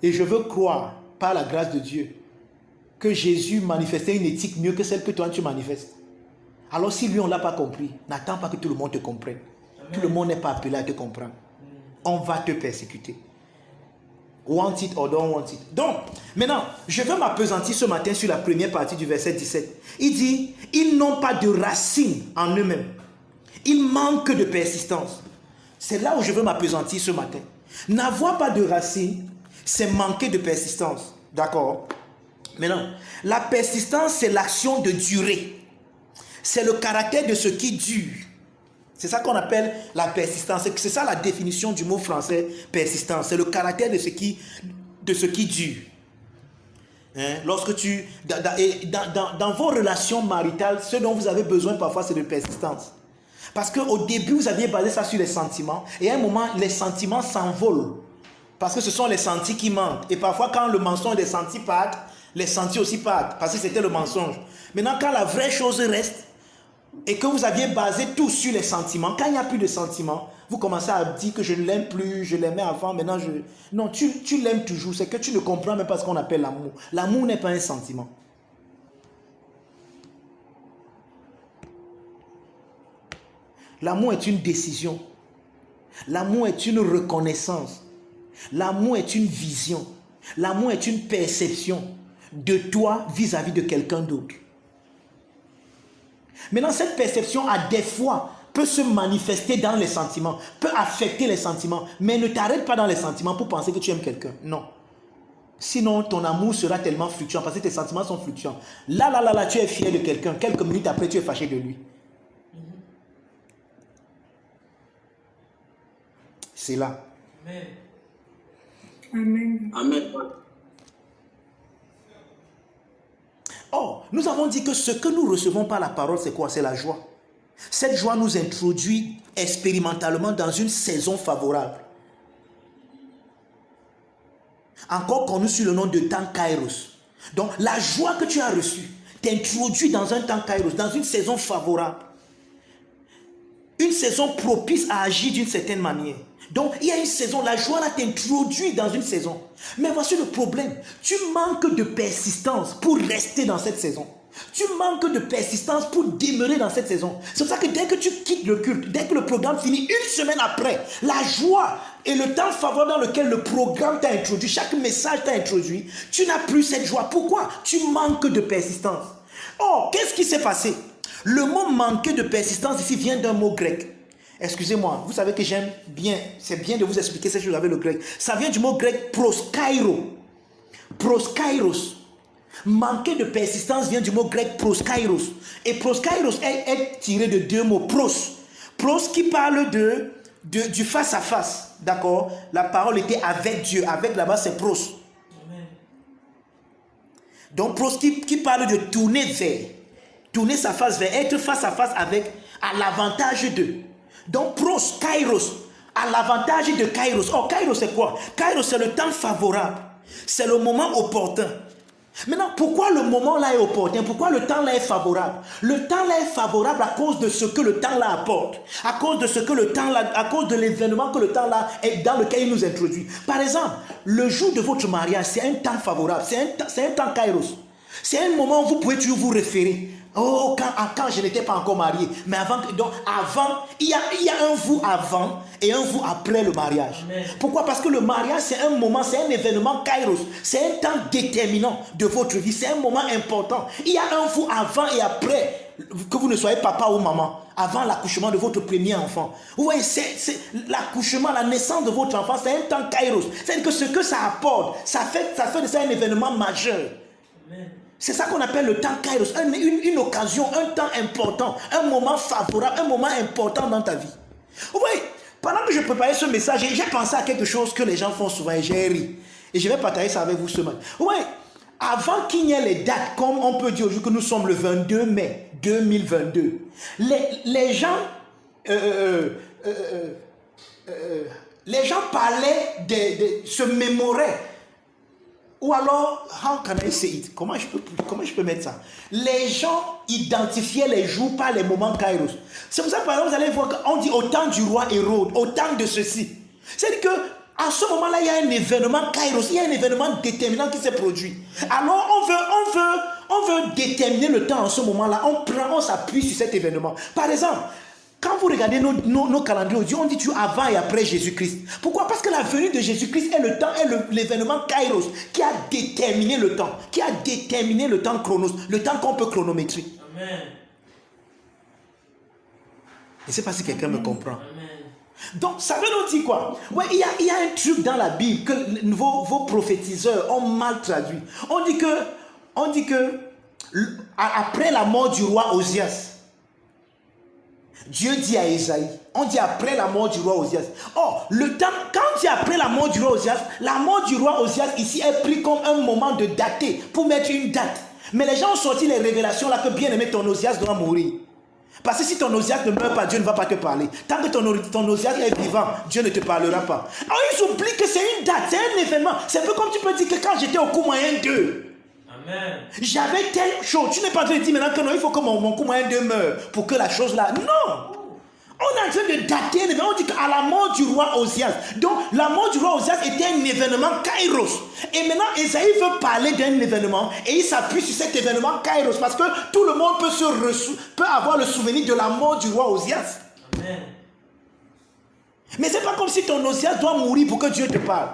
et je veux croire, par la grâce de Dieu, que Jésus manifestait une éthique mieux que celle que toi tu manifestes. Alors si lui, on ne l'a pas compris, n'attends pas que tout le monde te comprenne. Amen. Tout le monde n'est pas appelé à te comprendre. On va te persécuter. Want it or don't want it. Donc, maintenant, je veux m'appesantir ce matin sur la première partie du verset 17. Il dit, ils n'ont pas de racine en eux-mêmes. Ils manquent de persistance. C'est là où je veux m'appesantir ce matin. N'avoir pas de racine, c'est manquer de persistance. D'accord? Maintenant, la persistance, c'est l'action de durer. C'est le caractère de ce qui dure. C'est ça qu'on appelle la persistance. C'est ça la définition du mot français persistance. C'est le caractère de ce qui dure. Hein? Lorsque dans vos relations maritales, ce dont vous avez besoin parfois, c'est de persistance. Parce qu'au début, vous aviez basé ça sur les sentiments. Et à un moment, les sentiments s'envolent. Parce que ce sont les sentis qui mentent. Et parfois, quand le mensonge des sentis partent, les sentis aussi partent. Parce que c'était le mensonge. Maintenant, quand la vraie chose reste, et que vous aviez basé tout sur les sentiments, quand il n'y a plus de sentiments, vous commencez à dire que je ne l'aime plus, je l'aimais avant, maintenant je... Non, tu l'aimes toujours. C'est que tu ne comprends même pas ce qu'on appelle l'amour. L'amour n'est pas un sentiment. L'amour est une décision. L'amour est une reconnaissance. L'amour est une vision. L'amour est une perception de toi vis-à-vis de quelqu'un d'autre. Maintenant, cette perception, à des fois, peut se manifester dans les sentiments, peut affecter les sentiments, mais ne t'arrête pas dans les sentiments pour penser que tu aimes quelqu'un. Non. Sinon, ton amour sera tellement fluctuant parce que tes sentiments sont fluctuants. Là, tu es fier de quelqu'un. Quelques minutes après, tu es fâché de lui. C'est là. Amen. Amen. Amen. Or, nous avons dit que ce que nous recevons par la parole, c'est quoi? C'est la joie. Cette joie nous introduit expérimentalement dans une saison favorable. Encore connu sous le nom de temps Kairos. Donc, la joie que tu as reçue t'introduit dans un temps Kairos, dans une saison favorable. Une saison propice à agir d'une certaine manière. Donc, il y a une saison, la joie là t'introduit dans une saison. Mais voici le problème. Tu manques de persistance pour rester dans cette saison. Tu manques de persistance pour demeurer dans cette saison. C'est pour ça que dès que tu quittes le culte, dès que le programme finit, une semaine après, la joie et le temps favorable dans lequel le programme t'a introduit, chaque message t'a introduit, tu n'as plus cette joie. Pourquoi? Tu manques de persistance. Or, qu'est-ce qui s'est passé? Le mot manquer de persistance ici vient d'un mot grec. Excusez-moi, vous savez que j'aime bien, c'est bien de vous expliquer ces choses avec le grec. Ça vient du mot grec proskairo. Proskairos. Manquer de persistance vient du mot grec proskairos. Et proskairos est tiré de deux mots. Pros. Pros qui parle du face à face. D'accord? La parole était avec Dieu. Avec là-bas, c'est pros. Amen. Donc pros qui parle de tourner vers. Tourner sa face vers. Être face à face avec, à l'avantage d'eux. Donc pros, kairos, à l'avantage de kairos. Oh, kairos c'est quoi? Kairos c'est le temps favorable. C'est le moment opportun. Maintenant, pourquoi le moment là est opportun? Pourquoi le temps là est favorable? Le temps là est favorable à cause de ce que le temps là apporte. À cause de ce que le temps là, à cause de l'événement que le temps là est dans lequel il nous introduit. Par exemple, le jour de votre mariage, c'est un temps favorable. C'est un temps kairos. C'est un moment où vous pouvez toujours vous référer. Oh, quand je n'étais pas encore marié. Mais avant, il y a un vous avant et un vous après le mariage. Amen. Pourquoi? Parce que le mariage, c'est un moment, c'est un événement kairos. C'est un temps déterminant de votre vie. C'est un moment important. Il y a un vous avant et après, que vous ne soyez papa ou maman. Avant l'accouchement de votre premier enfant. Vous voyez, c'est l'accouchement, la naissance de votre enfant, c'est un temps kairos. C'est-à-dire que ce que ça apporte, ça fait de ça un événement majeur. Amen. C'est ça qu'on appelle le temps kairos, une occasion, un temps important, un moment favorable, un moment important dans ta vie. Vous voyez, pendant que je préparais ce message, j'ai pensé à quelque chose que les gens font souvent et j'ai ri. Et je vais partager ça avec vous ce matin. Vous voyez, avant qu'il n'y ait les dates, comme on peut dire aujourd'hui que nous sommes le 22 mai 2022, les gens parlaient, se mémoraient. Ou alors, how can I say it? Comment je peux mettre ça? Les gens identifiaient les jours par les moments kairos. C'est pour ça, par exemple, vous allez voir qu'on dit au temps du roi Hérode, au temps de ceci. C'est-à-dire qu'à ce moment-là, il y a un événement kairos, il y a un événement déterminant qui s'est produit. Alors, on veut déterminer le temps en ce moment-là. On s'appuie sur cet événement. Par exemple, quand vous regardez nos calendriers aujourd'hui, on dit toujours avant et après Jésus-Christ. Pourquoi? Parce que la venue de Jésus-Christ est le temps, est l'événement kairos qui a déterminé le temps, qui a déterminé le temps chronos, le temps qu'on peut chronométrer. Amen. Je ne sais pas si quelqu'un me comprend. Amen. Donc, ça veut nous dire quoi? Ouais, il y a un truc dans la Bible que vos prophétiseurs ont mal traduit. On dit que après la mort du roi Osias, Dieu dit à Esaïe, on dit après la mort du roi Osias. Or, le temps, quand on dit après la mort du roi Osias, la mort du roi Osias ici est pris comme un moment de dater, pour mettre une date. Mais les gens ont sorti les révélations là que bien aimé ton Osias doit mourir. Parce que si ton Osias ne meurt pas, Dieu ne va pas te parler. Tant que ton Osias est vivant, Dieu ne te parlera pas. Alors ils oublient que c'est une date, c'est un événement. C'est un peu comme tu peux dire que quand j'étais au cours moyen 2, Amen. j'avais telle chose. Tu n'es pas en train de dire maintenant que non, il faut que mon cours moyen 2 meure pour que la chose là. Non! On est en train de dater un événement. On dit qu'à la mort du roi Osias. Donc, la mort du roi Osias était un événement Kairos. Et maintenant, Esaïe veut parler d'un événement et il s'appuie sur cet événement Kairos parce que tout le monde peut avoir le souvenir de la mort du roi Osias. Amen. Mais ce n'est pas comme si ton Osias doit mourir pour que Dieu te parle.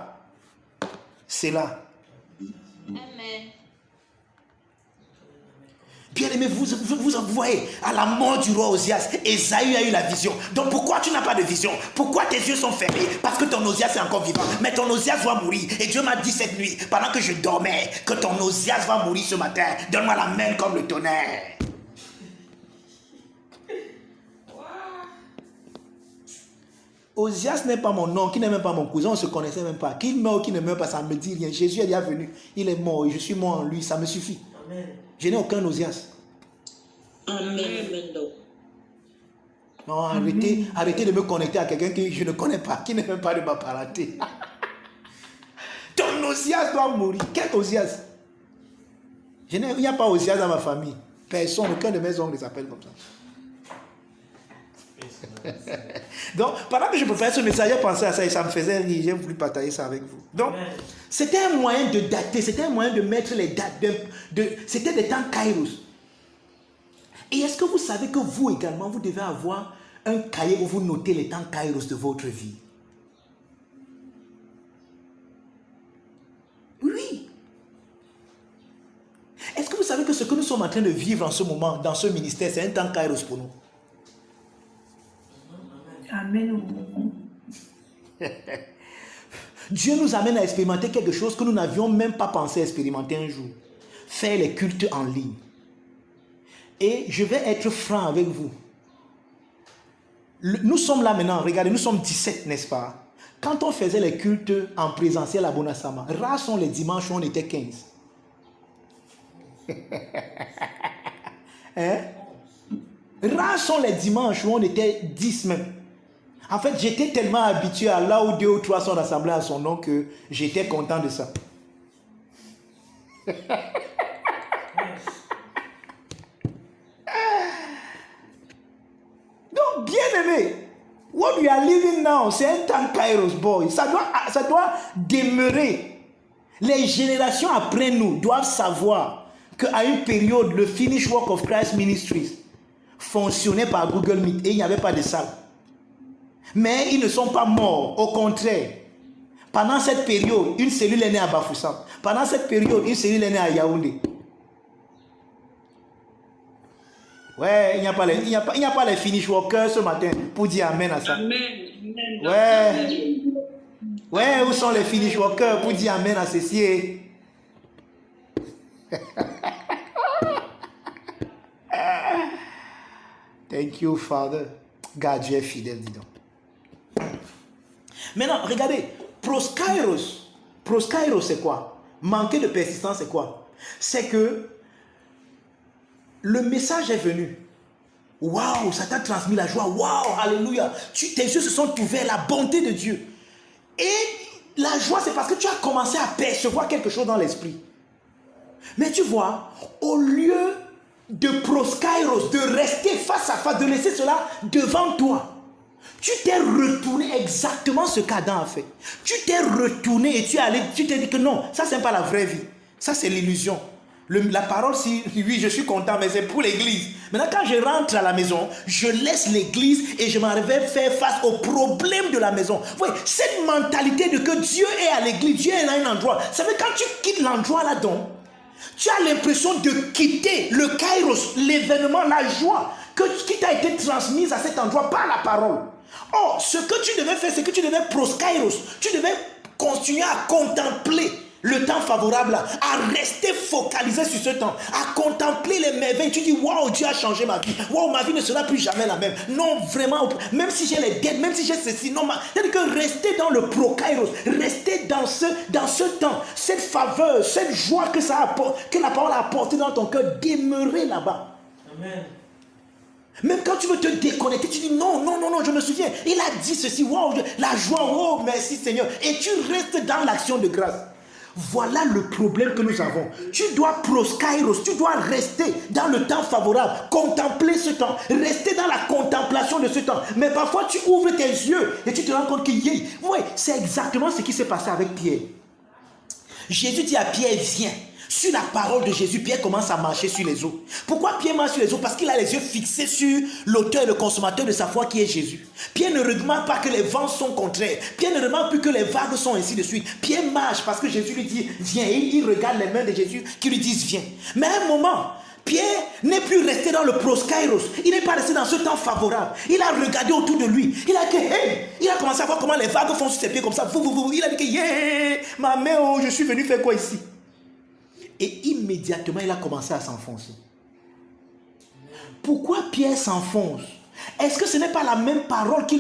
C'est là. Amen. Bien aimé, vous voyez, à la mort du roi Osias, Esaïe a eu la vision. Donc pourquoi tu n'as pas de vision? Pourquoi tes yeux sont fermés? Parce que ton Osias est encore vivant. Mais ton Osias va mourir. Et Dieu m'a dit cette nuit, pendant que je dormais, que ton Osias va mourir ce matin. Donne-moi la main comme le tonnerre. Osias n'est pas mon nom, qui n'est même pas mon cousin, on ne se connaissait même pas. Qu'il meurt ou qu'il ne meurt pas, ça ne me dit rien. Jésus est déjà venu, il est mort et je suis mort en lui, ça me suffit. Amen. Je n'ai aucun Osias. Amen. Non, arrêtez de me connecter à quelqu'un que je ne connais pas, qui n'est même pas de ma parenté. Ton Osias doit mourir. Quel Osias? Il n'y a pas Osias dans ma famille. Personne, aucun de mes oncles s'appelle comme ça. Donc, pendant que je préparais ce message, j'ai pensé à ça et ça me faisait rire. J'ai voulu partager ça avec vous. Donc, c'était un moyen de dater, c'était un moyen de mettre les dates. C'était des temps Kairos. Et est-ce que vous savez que vous également, vous devez avoir un cahier où vous notez les temps Kairos de votre vie? Oui. Est-ce que vous savez que ce que nous sommes en train de vivre en ce moment, dans ce ministère, c'est un temps Kairos pour nous? Amen. Dieu nous amène à expérimenter quelque chose que nous n'avions même pas pensé expérimenter un jour. Faire les cultes en ligne. Et je vais être franc avec vous. Nous sommes là maintenant, regardez, nous sommes 17, n'est-ce pas? Quand on faisait les cultes en présentiel à Bonasama, rares sont les dimanches où on était 15. Hein? Rares sont les dimanches où on était 10 même. En fait, j'étais tellement habitué à là où 2 ou 3 sont rassemblés à son nom que j'étais content de ça. Donc, bien aimé, what we are living now, c'est un temps Kairos, boy. Ça doit demeurer. Les générations après nous doivent savoir qu'à une période, le Finish Work of Christ Ministries fonctionnait par Google Meet et il n'y avait pas de salle. Mais ils ne sont pas morts, au contraire. Pendant cette période, une cellule est née à Bafoussam. Pendant cette période, une cellule est née à Yaoundé. Ouais, il n'y a pas les finish workers ce matin pour dire amen à ça. Amen. Ouais. Ouais, où sont les finish workers pour dire amen à ceci? Thank you, Father. God, Dieu est fidèle, dis donc. Maintenant, regardez, proskairos c'est quoi? Manquer de persistance, c'est quoi? C'est que le message est venu. Waouh, ça t'a transmis la joie. Waouh, alléluia. Tes yeux se sont ouverts, la bonté de Dieu. Et la joie, c'est parce que tu as commencé à percevoir quelque chose dans l'esprit. Mais tu vois, au lieu de proskairos, de rester face à face, de laisser cela devant toi, tu t'es retourné exactement ce qu'Adam a fait. Tu t'es retourné et tu t'es dit que non, ça c'est pas la vraie vie. Ça c'est l'illusion. La parole, si oui, je suis content, mais c'est pour l'église. Maintenant, quand je rentre à la maison, je laisse l'église et je m'en vais faire face aux problèmes de la maison. Vous voyez, cette mentalité de que Dieu est à l'église, Dieu est à un endroit. Ça veut dire quand tu quittes l'endroit là-dedans, tu as l'impression de quitter le kairos, l'événement, la joie qui t'a été transmise à cet endroit par la parole. Or, ce que tu devais faire, c'est que tu devais proskairos. Tu devais continuer à contempler le temps favorable, à rester focalisé sur ce temps, à contempler les merveilles. Tu dis, waouh, Dieu a changé ma vie. Waouh, ma vie ne sera plus jamais la même. Non, vraiment, même si j'ai les dettes, même si j'ai ceci, non, c'est-à-dire que rester dans le prokairos, rester dans ce temps, cette faveur, cette joie que ça apporte, que la parole a apporté dans ton cœur, demeurer là-bas. Amen. Même quand tu veux te déconnecter, tu dis non, non, non, non, je me souviens. Il a dit ceci, wow, la joie, oh, merci Seigneur. Et tu restes dans l'action de grâce. Voilà le problème que nous avons. Tu dois proskairos, tu dois rester dans le temps favorable, contempler ce temps, rester dans la contemplation de ce temps. Mais parfois tu ouvres tes yeux et tu te rends compte que, ouais, c'est exactement ce qui s'est passé avec Pierre. Jésus dit à Pierre, viens. Sur la parole de Jésus, Pierre commence à marcher sur les eaux. Pourquoi Pierre marche sur les eaux? Parce qu'il a les yeux fixés sur l'auteur et le consommateur de sa foi qui est Jésus. Pierre ne remarque pas que les vents sont contraires. Pierre ne remarque plus que les vagues sont ainsi de suite. Pierre marche parce que Jésus lui dit, viens. Et il regarde les mains de Jésus qui lui disent, viens. Mais à un moment, Pierre n'est plus resté dans le proskairos. Il n'est pas resté dans ce temps favorable. Il a regardé autour de lui. Il a dit, hey! Il a commencé à voir comment les vagues font sur ses pieds comme ça. Il a dit, yeah! Ma mère, oh, je suis venu faire quoi ici? Et immédiatement, il a commencé à s'enfoncer. Pourquoi Pierre s'enfonce? Est-ce que ce n'est pas la même parole qui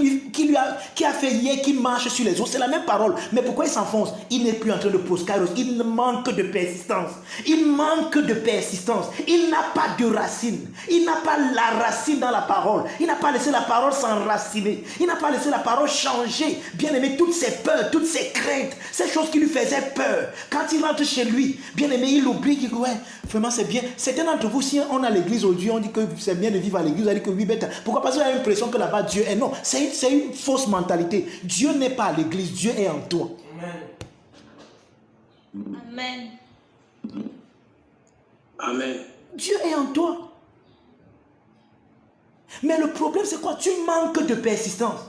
a fait hier qu'il marche sur les eaux? C'est la même parole. Mais pourquoi il s'enfonce? Il n'est plus en train de proskairos. Il manque de persistance. Il manque de persistance. Il n'a pas de racine. Il n'a pas la racine dans la parole. Il n'a pas laissé la parole s'enraciner. Il n'a pas laissé la parole changer. Bien aimé, toutes ses peurs, toutes ses craintes, ces choses qui lui faisaient peur. Quand il rentre chez lui, bien aimé, il oublie qu'il dit, ouais, vraiment c'est bien. Certains d'entre vous, si on a l'église aujourd'hui, on dit que c'est bien de vivre à l'église, on dit que oui, bête. Pourquoi? Parce qu'on a l'impression que là-bas Dieu est. Non, c'est une fausse mentalité. Dieu n'est pas à l'église, Dieu est en toi. Amen. Amen. Dieu est en toi. Mais le problème c'est quoi? Tu manques de persistance.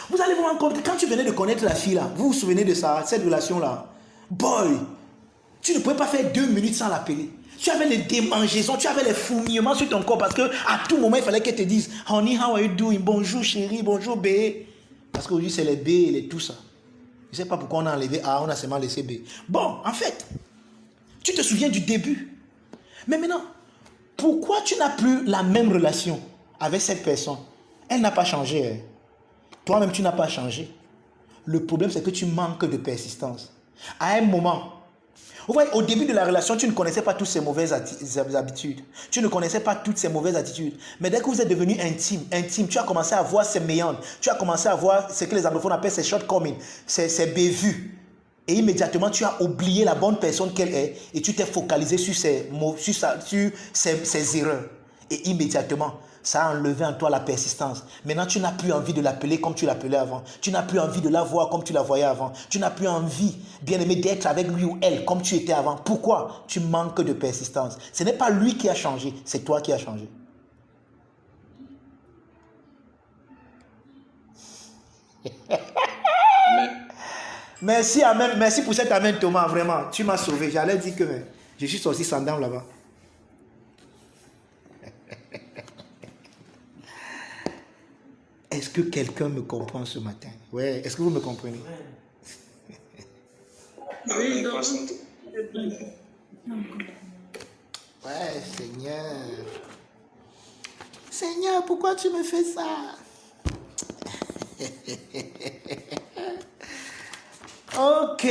Vous allez vous rendre compte que quand tu venais de connaître la fille là, vous vous souvenez de ça, cette relation là, boy, tu ne pouvais pas faire 2 minutes sans l'appeler. Tu avais les démangeaisons, tu avais les fourmillements sur ton corps parce que à tout moment il fallait qu'elle te dise honey, how are you doing? Bonjour chérie, bonjour bé. Parce qu'aujourd'hui c'est les B et les tout ça. Je ne sais pas pourquoi on a enlevé A, on a seulement laissé B. Bon, en fait, tu te souviens du début. Mais maintenant, pourquoi tu n'as plus la même relation avec cette personne? Elle n'a pas changé. Hein. Toi-même, tu n'as pas changé. Le problème, c'est que tu manques de persistance. À un moment, vous voyez, au début de la relation, tu ne connaissais pas toutes ces mauvaises habitudes. Tu ne connaissais pas toutes ces mauvaises attitudes. Mais dès que vous êtes devenu intime, tu as commencé à voir ses méandres. Tu as commencé à voir ce que les anglophones appellent ses shortcomings, ses bévues. Et immédiatement, tu as oublié la bonne personne qu'elle est et tu t'es focalisé sur ses erreurs. Et immédiatement, ça a enlevé en toi la persistance. Maintenant, tu n'as plus envie de l'appeler comme tu l'appelais avant. Tu n'as plus envie de la voir comme tu la voyais avant. Tu n'as plus envie, bien aimé, d'être avec lui ou elle comme tu étais avant. Pourquoi? Tu manques de persistance. Ce n'est pas lui qui a changé, c'est toi qui as changé. Merci, amen. Merci pour cet amen, Thomas. Vraiment, tu m'as sauvé. J'allais dire que je suis sorti sans dents là-bas. Est-ce que quelqu'un me comprend ce matin? Ouais, est-ce que vous me comprenez? Oui, donc. Ouais, Seigneur. Seigneur, pourquoi tu me fais ça? Ok.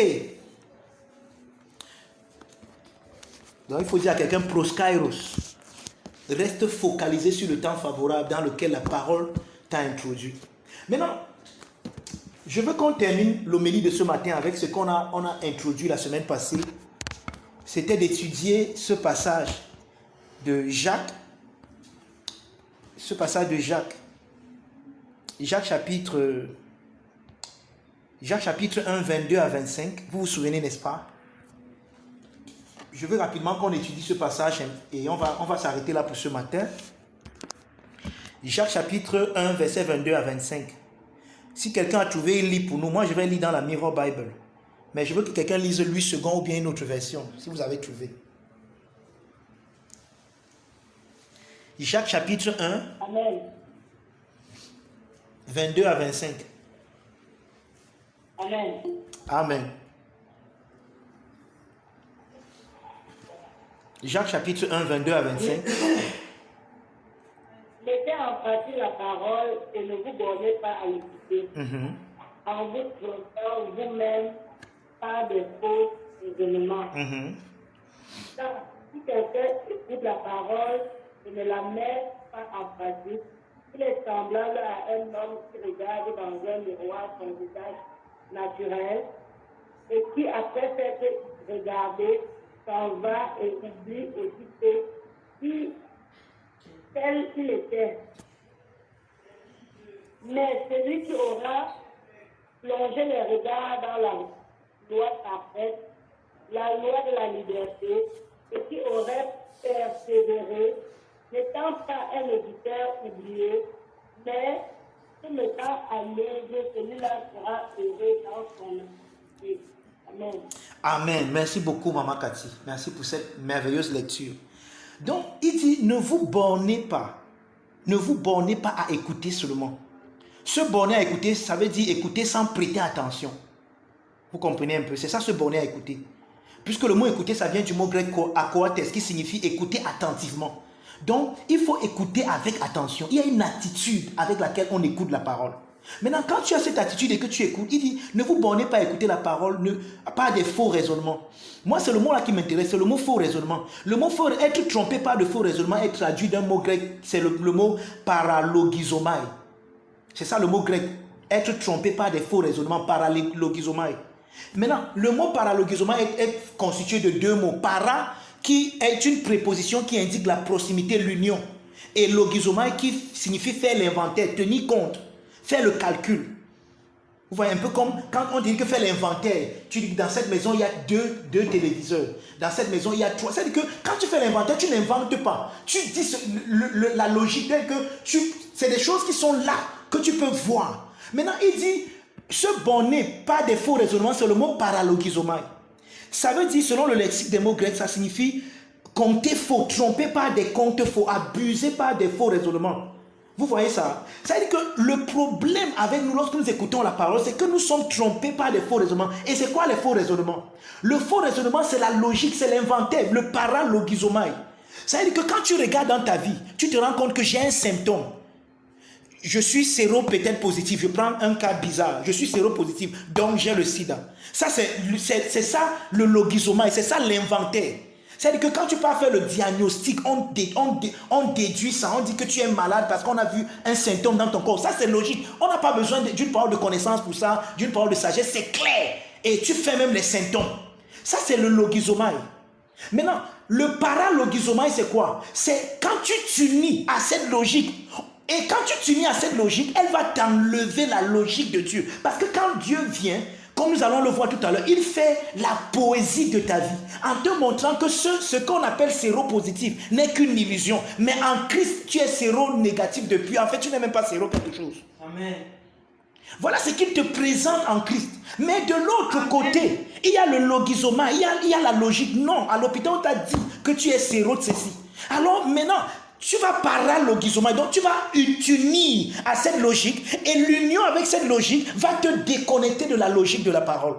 Donc il faut dire à quelqu'un proskairos. Reste focalisé sur le temps favorable dans lequel la parole t'a introduit. Maintenant, je veux qu'on termine l'homélie de ce matin avec ce qu'on a introduit la semaine passée. C'était d'étudier ce passage de Jacques. Ce passage de Jacques. Jacques chapitre 1, 22 à 25. Vous vous souvenez, n'est-ce pas? Je veux rapidement qu'on étudie ce passage et on va s'arrêter là pour ce matin. Jacques chapitre 1, verset 22 à 25. Si quelqu'un a trouvé, il lit pour nous. Moi, je vais lire dans la Mirror Bible. Mais je veux que quelqu'un lise Louis II ou bien une autre version, si vous avez trouvé. Jacques chapitre 1, Amen. 22 à 25. Amen. Amen. Jacques chapitre 1, 22 à 25. Mettez en pratique la parole et ne vous bornez pas à l'écouter. En vous trompant vous-même par des faux raisonnements. Car si quelqu'un écoute la parole et ne la met pas en pratique, Il est semblable à un homme qui regarde dans un miroir son visage naturel et qui, après s'être regardé, s'en va et oublie aussitôt qui tel qu'il était. Mais celui qui aura plongé les regards dans la loi parfaite, la loi de la liberté, et qui aurait persévéré, n'étant pas un auditeur oublié, mais se mettant à l'œuvre, celui-là sera heureux dans son esprit. Amen. Amen. Merci beaucoup, Maman Cathy. Merci pour cette merveilleuse lecture. Donc, il dit, ne vous bornez pas. Ne vous bornez pas à écouter seulement. Se borner à écouter, ça veut dire écouter sans prêter attention. Vous comprenez un peu? C'est ça, se borner à écouter. Puisque le mot écouter, ça vient du mot grec akoates, qui signifie écouter attentivement. Donc, il faut écouter avec attention. Il y a une attitude avec laquelle on écoute la parole. Maintenant, quand tu as cette attitude et que tu écoutes, il dit, ne vous bornez pas à écouter la parole, pas des faux raisonnements. Moi, c'est le mot là qui m'intéresse, c'est le mot faux raisonnement. Le mot faux, être trompé par de faux raisonnements est traduit d'un mot grec, c'est le mot paralogizomai. C'est ça le mot grec, être trompé par des faux raisonnements, paralogizomai. Maintenant, le mot paralogizomai est constitué de deux mots. Para, qui est une préposition qui indique la proximité, l'union. Et logizomai qui signifie faire l'inventaire, tenir compte, faire le calcul. Vous voyez, un peu comme quand on dit que faire l'inventaire. Tu dis que dans cette maison, il y a deux téléviseurs. Dans cette maison, il y a 3. C'est-à-dire que quand tu fais l'inventaire, tu n'inventes pas. Tu dis la logique telle que c'est des choses qui sont là, que tu peux voir. Maintenant, il dit, se borner pas des faux raisonnements, c'est le mot paralogizomai. Ça veut dire, selon le lexique des mots grecs, ça signifie compter faux, tromper par des comptes faux, abuser par des faux raisonnements. Vous voyez ça? Ça veut dire que le problème avec nous lorsque nous écoutons la parole, c'est que nous sommes trompés par des faux raisonnements. Et c'est quoi les faux raisonnements? Le faux raisonnement, c'est la logique, c'est l'inventaire, le paralogizomai. Ça veut dire que quand tu regardes dans ta vie, tu te rends compte que j'ai un symptôme. Je suis séropositif positif. Je prends un cas bizarre. Je suis séropositif, donc j'ai le sida. Ça, c'est ça le logizomai, c'est ça l'inventaire. C'est-à-dire que quand tu pars faire le diagnostic, on déduit ça, on dit que tu es malade parce qu'on a vu un symptôme dans ton corps. Ça, c'est logique. On n'a pas besoin d'une parole de connaissance pour ça, d'une parole de sagesse, c'est clair. Et tu fais même les symptômes. Ça, c'est le logizomai. Maintenant, le paralogizomai, c'est quoi? C'est quand tu t'unis à cette logique. Et quand tu t'unis à cette logique, elle va t'enlever la logique de Dieu. Parce que quand Dieu vient, comme nous allons le voir tout à l'heure, il fait la poésie de ta vie en te montrant que ce qu'on appelle séropositif n'est qu'une illusion. Mais en Christ, tu es séronégatif depuis. En fait, tu n'es même pas séro quelque chose. Amen. Voilà ce qu'il te présente en Christ. Mais de l'autre côté, il y a le logizoma, il y a la logique. Non, à l'hôpital, on t'a dit que tu es séro de ceci. Alors maintenant, tu vas paralogizomai, donc tu vas t'unir à cette logique et l'union avec cette logique va te déconnecter de la logique de la parole.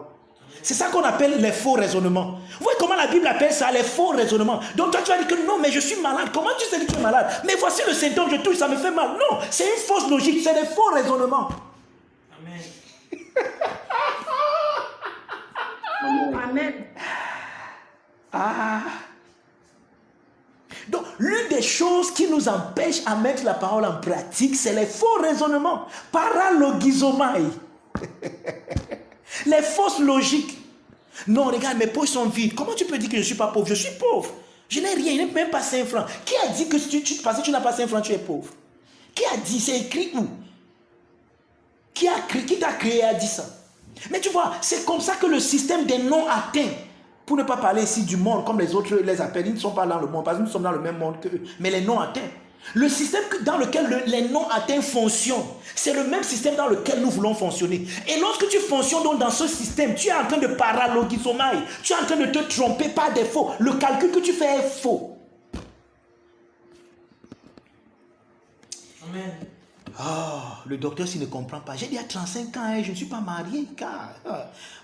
C'est ça qu'on appelle les faux raisonnements. Vous voyez comment la Bible appelle ça, les faux raisonnements. Donc toi tu vas dire que non, mais je suis malade. Comment tu sais que tu es malade? Mais voici le symptôme, je touche, ça me fait mal. Non, c'est une fausse logique, c'est des faux raisonnements. Amen. Amen. Ah. Donc, l'une des choses qui nous empêche à mettre la parole en pratique, c'est les faux raisonnements. Paralogizomai. Les fausses logiques. Non, regarde, mes poches sont vides. Comment tu peux dire que je ne suis pas pauvre? Je suis pauvre. Je n'ai rien, je n'ai même pas 5 francs. Qui a dit que parce que tu n'as pas 5 francs, tu es pauvre? Qui a dit? C'est écrit où? Qui t'a créé et a dit ça? Mais tu vois, c'est comme ça que le système des non-atteints, pour ne pas parler ici du monde comme les autres les appellent, ils ne sont pas dans le monde, parce que nous sommes dans le même monde qu'eux, mais les non-atteints. Le système dans lequel les non-atteints fonctionnent, c'est le même système dans lequel nous voulons fonctionner. Et lorsque tu fonctionnes donc dans ce système, tu es en train de paralogizomai, tu es en train de te tromper par défaut. Le calcul que tu fais est faux. Amen. Oh, le docteur s'il ne comprend pas. J'ai dit à 35 ans, je ne suis pas marié, car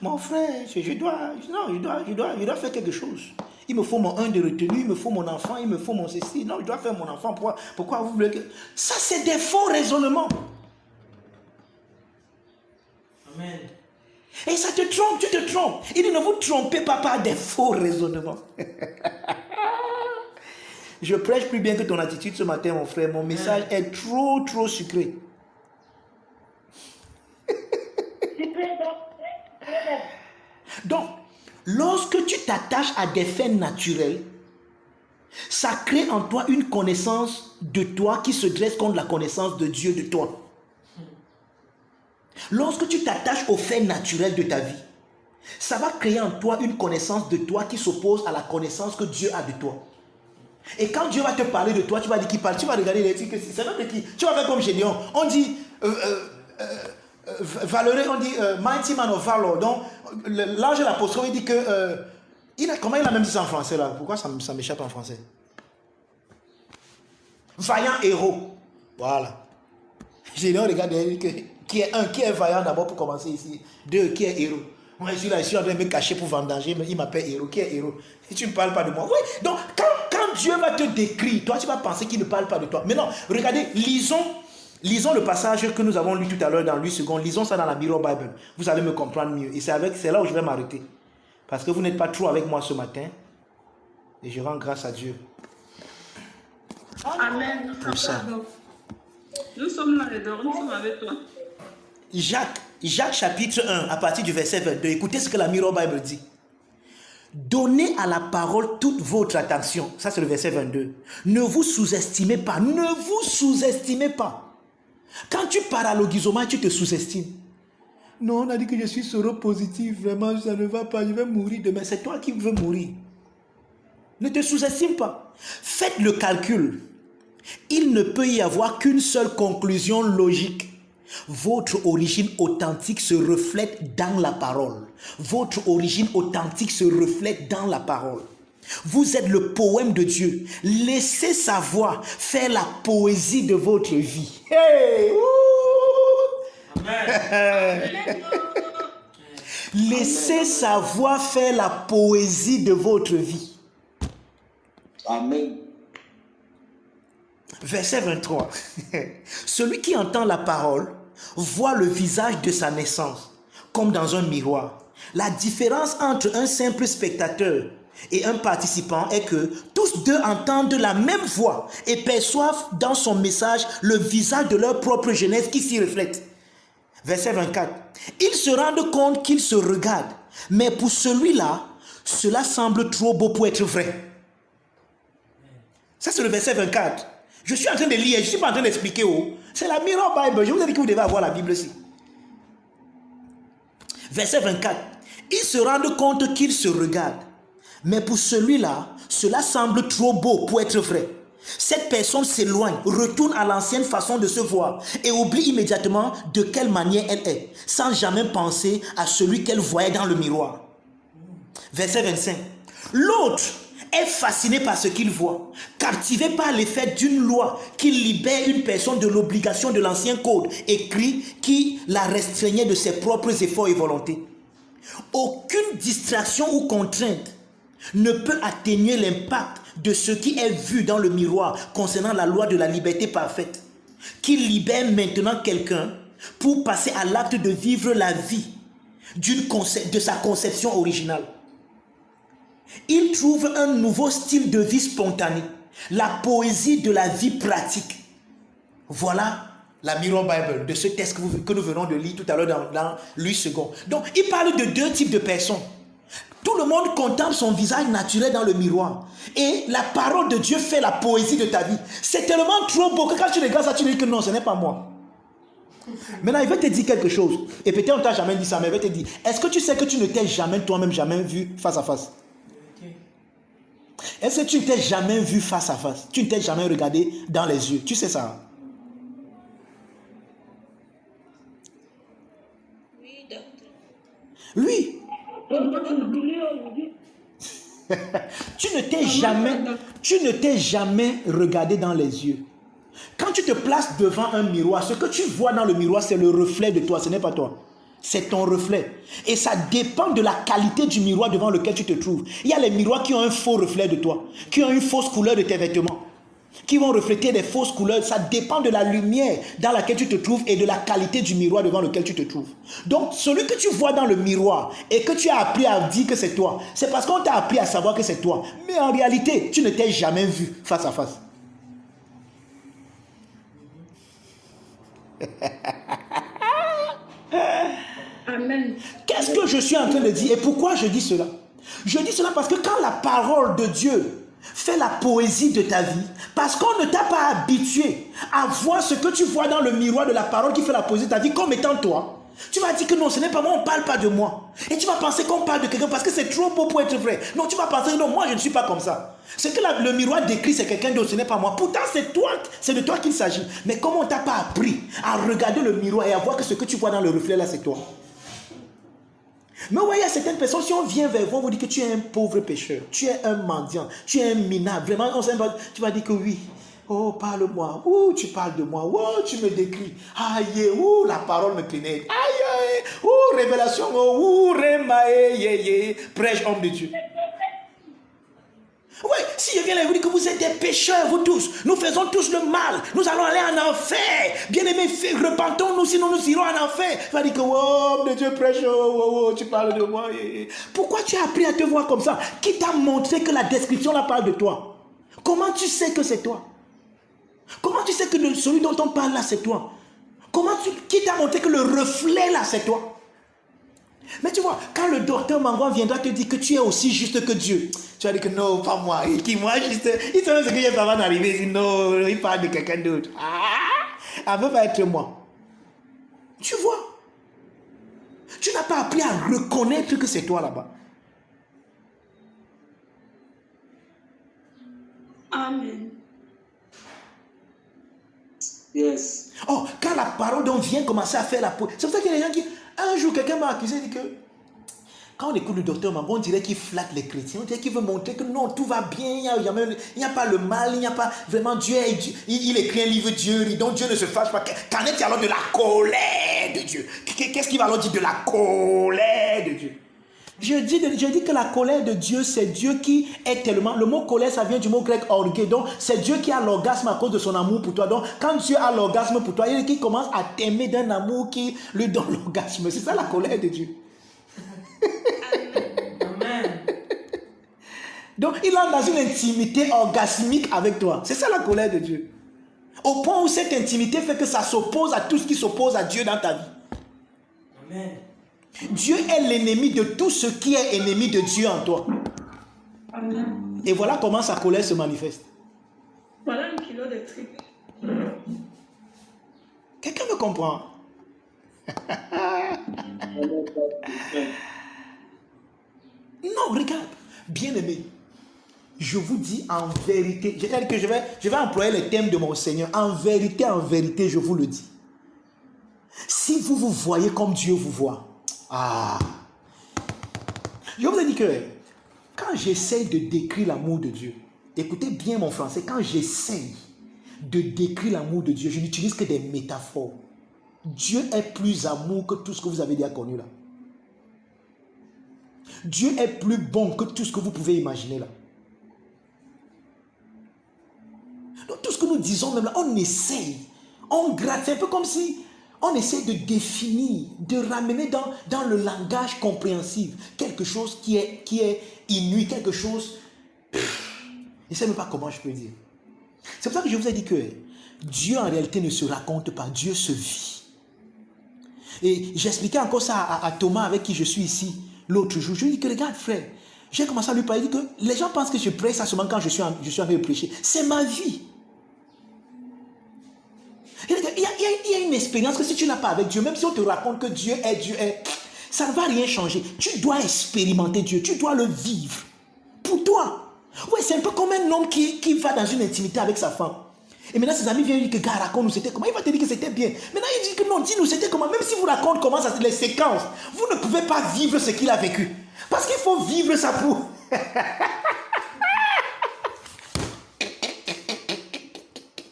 mon frère, je dois faire quelque chose. Il me faut mon 1 de retenue, il me faut mon enfant, il me faut mon ceci. Non, je dois faire mon enfant. Pourquoi vous voulez que... Ça, c'est des faux raisonnements. Amen. Et ça te trompe, tu te trompes. Il dit, ne vous trompez pas par des faux raisonnements. Je prêche plus bien que ton attitude ce matin, mon frère. Mon message est trop, trop sucré. Donc, lorsque tu t'attaches à des faits naturels, ça crée en toi une connaissance de toi qui se dresse contre la connaissance de Dieu de toi. Lorsque tu t'attaches aux faits naturels de ta vie, ça va créer en toi une connaissance de toi qui s'oppose à la connaissance que Dieu a de toi. Et quand Dieu va te parler de toi, tu vas dire qu'il parle, tu vas regarder les trucs, c'est même qui. Tu vas faire comme Gédéon. On dit valeureux, on dit mighty man of valor. Donc l'ange de l'apôtre, il dit que comment il a même dit ça en français là? Pourquoi ça m'échappe en français? Vaillant héros. Voilà. Gédéon regarde, il dit que qui est vaillant d'abord pour commencer ici. 2, qui est héros. Moi je suis en train de me cacher pour vendanger, mais il m'appelle héros. Qui est héros? Si tu ne parles pas de moi. Oui, donc quand Dieu va te décrire, toi tu vas penser qu'il ne parle pas de toi. Mais non, regardez, lisons le passage que nous avons lu tout à l'heure dans 8 secondes. Lisons ça dans la Mirror Bible. Vous allez me comprendre mieux. Et c'est là où je vais m'arrêter. Parce que vous n'êtes pas trop avec moi ce matin. Et je rends grâce à Dieu. Amen. Pour ça. Nous sommes là, nous sommes avec toi. Jacques chapitre 1, à partir du verset 22. Écoutez ce que la Mirror Bible dit. Donnez à la parole toute votre attention. Ça, c'est le verset 22. Ne vous sous-estimez pas. Ne vous sous-estimez pas. Quand tu pars à l'Oguizoma, tu te sous-estimes. Non, on a dit que je suis séropositif. Vraiment, ça ne va pas. Je vais mourir demain. C'est toi qui veux mourir. Ne te sous-estime pas. Faites le calcul. Il ne peut y avoir qu'une seule conclusion logique. Votre origine authentique se reflète dans la parole. Votre origine authentique se reflète dans la parole. Vous êtes le poème de Dieu. Laissez sa voix faire la poésie de votre vie. Hey! Amen. Laissez sa voix faire la poésie de votre vie. Amen. Verset 23. Celui qui entend la parole voit le visage de sa naissance comme dans un miroir. La différence entre un simple spectateur et un participant est que tous deux entendent la même voix et perçoivent dans son message le visage de leur propre jeunesse qui s'y reflète. Verset 24. Ils se rendent compte qu'ils se regardent, mais pour celui-là, cela semble trop beau pour être vrai. Ça, c'est le verset 24. Je suis en train de lire, je ne suis pas en train d'expliquer. C'est la Mirror Bible. Je vous ai dit que vous devez avoir la Bible ici. Verset 24. Ils se rendent compte qu'ils se regardent. Mais pour celui-là, cela semble trop beau pour être vrai. Cette personne s'éloigne, retourne à l'ancienne façon de se voir et oublie immédiatement de quelle manière elle est, sans jamais penser à celui qu'elle voyait dans le miroir. Verset 25. L'autre est fasciné par ce qu'il voit, captivé par l'effet d'une loi qui libère une personne de l'obligation de l'ancien code écrit qui la restreignait de ses propres efforts et volontés. Aucune distraction ou contrainte ne peut atténuer l'impact de ce qui est vu dans le miroir concernant la loi de la liberté parfaite, qui libère maintenant quelqu'un pour passer à l'acte de vivre la vie de sa conception originale. Il trouve un nouveau style de vie spontané, la poésie de la vie pratique. Voilà la Mirror Bible de ce texte que nous venons de lire tout à l'heure dans 8 secondes. Donc, il parle de 2 types de personnes. Tout le monde contemple son visage naturel dans le miroir. Et la parole de Dieu fait la poésie de ta vie. C'est tellement trop beau que quand tu regardes ça, tu dis que non, ce n'est pas moi. Maintenant, il va te dire quelque chose. Et peut-être on ne t'a jamais dit ça, mais il va te dire, est-ce que tu sais que tu ne t'es jamais toi-même jamais vu face à face? Est-ce que tu ne t'es jamais vu face à face? Tu ne t'es jamais regardé dans les yeux? Tu sais ça? Oui, docteur. Oui. Tu ne t'es jamais regardé dans les yeux. Quand tu te places devant un miroir, ce que tu vois dans le miroir, c'est le reflet de toi, ce n'est pas toi. C'est ton reflet. Et ça dépend de la qualité du miroir devant lequel tu te trouves. Il y a les miroirs qui ont un faux reflet de toi, qui ont une fausse couleur de tes vêtements. qui vont refléter des fausses couleurs. Ça dépend de la lumière dans laquelle tu te trouves et de la qualité du miroir devant lequel tu te trouves. Donc, celui que tu vois dans le miroir et que tu as appris à dire que c'est toi, c'est parce qu'on t'a appris à savoir que c'est toi. Mais en réalité, tu ne t'es jamais vu face à face. Amen. Qu'est-ce que je suis en train de dire et pourquoi je dis cela? Je dis cela parce que quand la parole de Dieu fait la poésie de ta vie, parce qu'on ne t'a pas habitué à voir ce que tu vois dans le miroir de la parole qui fait la poésie de ta vie comme étant toi, tu vas dire que non, ce n'est pas moi, on ne parle pas de moi. Et tu vas penser qu'on parle de quelqu'un parce que c'est trop beau pour être vrai. Non, tu vas penser, non, moi je ne suis pas comme ça. Ce que le miroir décrit, c'est quelqu'un d'autre, ce n'est pas moi. Pourtant, c'est toi, c'est de toi qu'il s'agit. Mais comme on ne t'a pas appris à regarder le miroir et à voir que ce que tu vois dans le reflet là, c'est toi. Mais ouais, il y a certaines personnes, si on vient vers vous, on vous dit que tu es un pauvre pécheur, tu es un mendiant, tu es un minable. Vraiment, tu vas dire que oui. Oh, parle-moi. Oh, tu parles de moi. Oh, tu me décris. Aïe, oh, la parole me pénètre. Aïe, oh, révélation. Oh, remae, prêche, homme de Dieu. Oui, si je viens là et vous dis que vous êtes des pécheurs, vous tous, nous faisons tous le mal, nous allons aller en enfer. Bien-aimés, repentons-nous, sinon nous irons en enfer. Tu vas dire que, oh, de Dieu prêche, oh, tu parles de moi. Pourquoi tu as appris à te voir comme ça? Qui t'a montré que la description là parle de toi? Comment tu sais que c'est toi? Comment tu sais que celui dont on parle là c'est toi? Qui t'a montré que le reflet là c'est toi? Mais tu vois, quand le docteur Mangon viendra te dire que tu es aussi juste que Dieu, tu vas dire que non, pas moi. Moi, juste, il sait ce que j'ai pas d'arriver. Il dit non, il parle de quelqu'un d'autre. Ah, elle ne veut pas être moi. Tu vois, tu n'as pas appris à reconnaître que c'est toi là-bas. Amen. Yes. Oh, quand la parole donc vient commencer à faire la peau. C'est pour ça qu'il y a des gens qui... Un jour, quelqu'un m'a accusé, il dit que... Quand on écoute le docteur Mambo, on dirait qu'il flatte les chrétiens. On dirait qu'il veut montrer que non, tout va bien. Il n'y a pas le mal, il n'y a pas... Vraiment, Dieu, il écrit un livre Dieu, donc Dieu ne se fâche pas. Qu'en est-il alors de la colère de Dieu? Qu'est-ce qu'il va alors dire de la colère de Dieu? Je dis que la colère de Dieu, c'est Dieu qui est tellement... Le mot colère, ça vient du mot grec orgueil. Donc, c'est Dieu qui a l'orgasme à cause de son amour pour toi. Donc, quand Dieu a l'orgasme pour toi, il commence à t'aimer d'un amour qui lui donne l'orgasme. C'est ça la colère de Dieu. Amen. Donc, il entre dans une intimité orgasmique avec toi. C'est ça la colère de Dieu. Au point où cette intimité fait que ça s'oppose à tout ce qui s'oppose à Dieu dans ta vie. Amen. Dieu est l'ennemi de tout ce qui est ennemi de Dieu en toi. Amen. Et voilà comment sa colère se manifeste. Voilà 1 kilo de tripes. Quelqu'un me comprend? Non, regarde, bien-aimé, je vous dis en vérité, c'est-à-dire que je vais employer les termes de mon Seigneur. En vérité, je vous le dis. Si vous vous voyez comme Dieu vous voit, je vous ai dit que quand j'essaie de décrire l'amour de Dieu, écoutez bien mon français, quand j'essaie de décrire l'amour de Dieu, je n'utilise que des métaphores. Dieu est plus amour que tout ce que vous avez déjà connu là. Dieu est plus bon que tout ce que vous pouvez imaginer là. Donc tout ce que nous disons même là, on essaye, on gratte, c'est un peu comme si on essaie de définir, de ramener dans le langage compréhensible quelque chose qui est inouï, quelque chose... Je ne sais même pas comment je peux dire. C'est pour ça que je vous ai dit que Dieu en réalité ne se raconte pas, Dieu se vit. Et j'expliquais encore ça à Thomas avec qui je suis ici l'autre jour. Je lui ai dit que regarde frère, j'ai commencé à lui parler, que les gens pensent que je prêche ça seulement quand je suis en train de prêcher. C'est ma vie. Il y a une expérience que si tu n'as pas avec Dieu, même si on te raconte que Dieu est, ça ne va rien changer. Tu dois expérimenter Dieu, tu dois le vivre. Pour toi. Oui, c'est un peu comme un homme qui va dans une intimité avec sa femme. Et maintenant ses amis viennent dire que gars, raconte-nous c'était comment. Il va te dire que c'était bien. Maintenant il dit que non, dis-nous c'était comment. Même si vous racontez comment ça, les séquences, vous ne pouvez pas vivre ce qu'il a vécu. Parce qu'il faut vivre ça pour...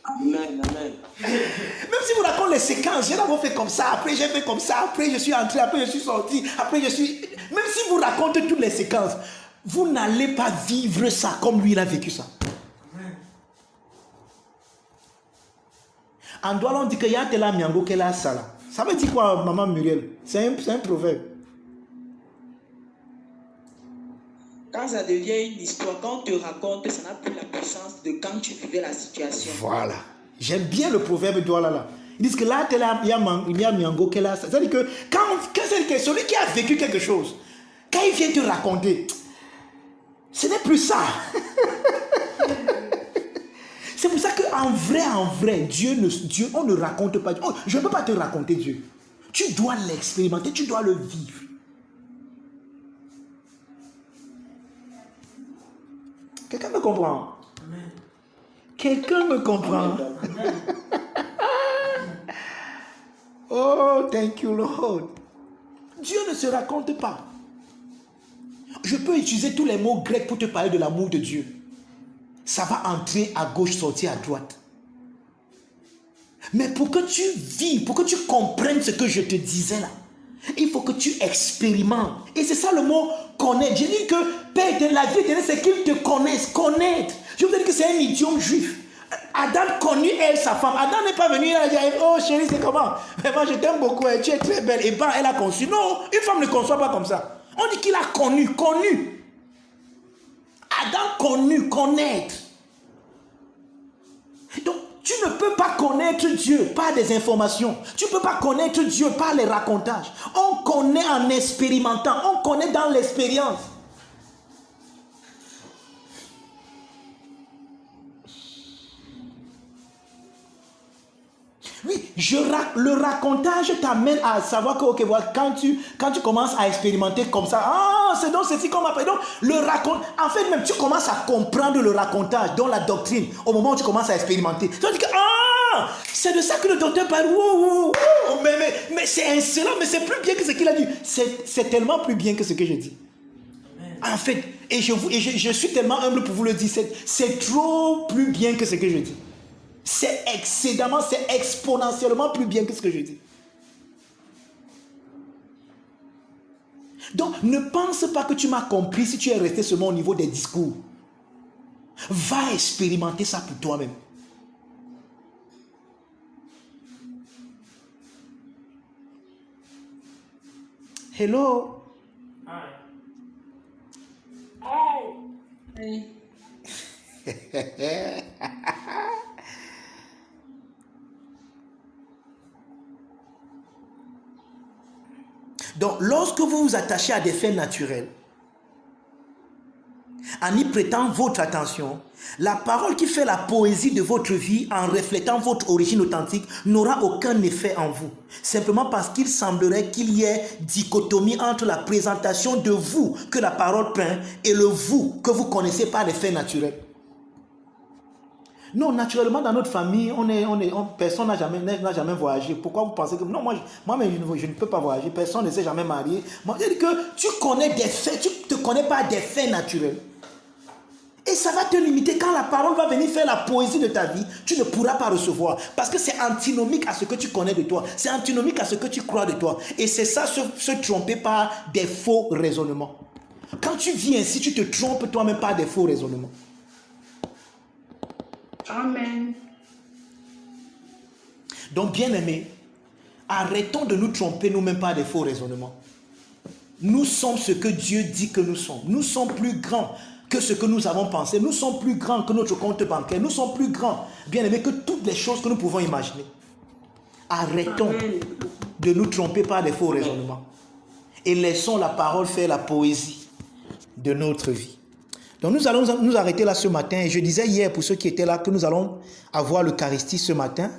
Amen, amen. Même si vous racontez les séquences, j'ai d'abord fait comme ça, après j'ai fait comme ça, après je suis entré, après je suis sorti, après je suis... Même si vous racontez toutes les séquences, vous n'allez pas vivre ça comme lui il a vécu ça. En Douala, on dit que Yatela Miango Kela Sala. Ça veut dire quoi, maman Muriel? C'est un proverbe. Quand ça devient une histoire, quand on te raconte, ça n'a plus la puissance de quand tu vivais la situation. Voilà. J'aime bien le proverbe Douala là. Ils disent que là, il y a Miango Kela Sala. C'est-à-dire que quand celui qui a vécu quelque chose, quand il vient te raconter, ce n'est plus ça. C'est pour ça qu'en vrai, Dieu, on ne raconte pas. Oh, je ne peux pas te raconter Dieu. Tu dois l'expérimenter, tu dois le vivre. Quelqu'un me comprend? Amen. Quelqu'un me comprend? Oh, thank you, Lord. Dieu ne se raconte pas. Je peux utiliser tous les mots grecs pour te parler de l'amour de Dieu. Ça va entrer à gauche, sortir à droite. Mais pour que tu vives, pour que tu comprennes ce que je te disais là, il faut que tu expérimentes. Et c'est ça le mot connaître. J'ai dit que Père, la vie éternelle, c'est qu'il te connaisse, connaître. Je vous ai dit que c'est un idiome juif. Adam connut elle, sa femme. Adam n'est pas venu, elle a dit, oh chérie, c'est comment? Vraiment, je t'aime beaucoup, tu es très belle. Et ben, elle a conçu. Non, une femme ne conçoit pas comme ça. On dit qu'il a connu. Adam connu, connaître. Donc, tu ne peux pas connaître Dieu par des informations. Tu ne peux pas connaître Dieu par les racontages. On connaît en expérimentant. On connaît dans l'expérience. Oui, le racontage t'amène à savoir que okay, voilà, quand tu commences à expérimenter comme ça, c'est donc ceci qu'on appelle. Donc, en fait, même tu commences à comprendre le racontage dans la doctrine au moment où tu commences à expérimenter. Tu dis que, c'est de ça que le docteur parle. Mais c'est insolent, mais c'est plus bien que ce qu'il a dit. C'est tellement plus bien que ce que je dis. Amen. En fait, et je suis tellement humble pour vous le dire, c'est trop plus bien que ce que je dis. C'est excédemment, c'est exponentiellement plus bien que ce que je dis. Donc, ne pense pas que tu m'as compris si tu es resté seulement au niveau des discours. Va expérimenter ça pour toi-même. Hello? Aïe. Donc, lorsque vous vous attachez à des faits naturels, en y prêtant votre attention, la parole qui fait la poésie de votre vie en reflétant votre origine authentique n'aura aucun effet en vous. Simplement parce qu'il semblerait qu'il y ait dichotomie entre la présentation de vous que la parole peint et le vous que vous connaissez par les faits naturels. Non, naturellement, dans notre famille, personne n'a jamais voyagé. Pourquoi vous pensez que... Non, moi je ne peux pas voyager. Personne ne s'est jamais marié. Moi, je dis que tu connais des faits, tu ne te connais pas des faits naturels. Et ça va te limiter. Quand la parole va venir faire la poésie de ta vie, tu ne pourras pas recevoir. Parce que c'est antinomique à ce que tu connais de toi. C'est antinomique à ce que tu crois de toi. Et c'est ça, se tromper par des faux raisonnements. Quand tu vis ainsi, tu te trompes toi-même par des faux raisonnements. Amen. Donc, bien-aimés, arrêtons de nous tromper nous-mêmes par des faux raisonnements. Nous sommes ce que Dieu dit que nous sommes. Nous sommes plus grands que ce que nous avons pensé. Nous sommes plus grands que notre compte bancaire. Nous sommes plus grands, bien-aimés, que toutes les choses que nous pouvons imaginer. Arrêtons de nous tromper par des faux raisonnements. Et laissons la parole faire la poésie de notre vie. Donc nous allons nous arrêter là ce matin. Et je disais hier pour ceux qui étaient là que nous allons avoir l'Eucharistie ce matin.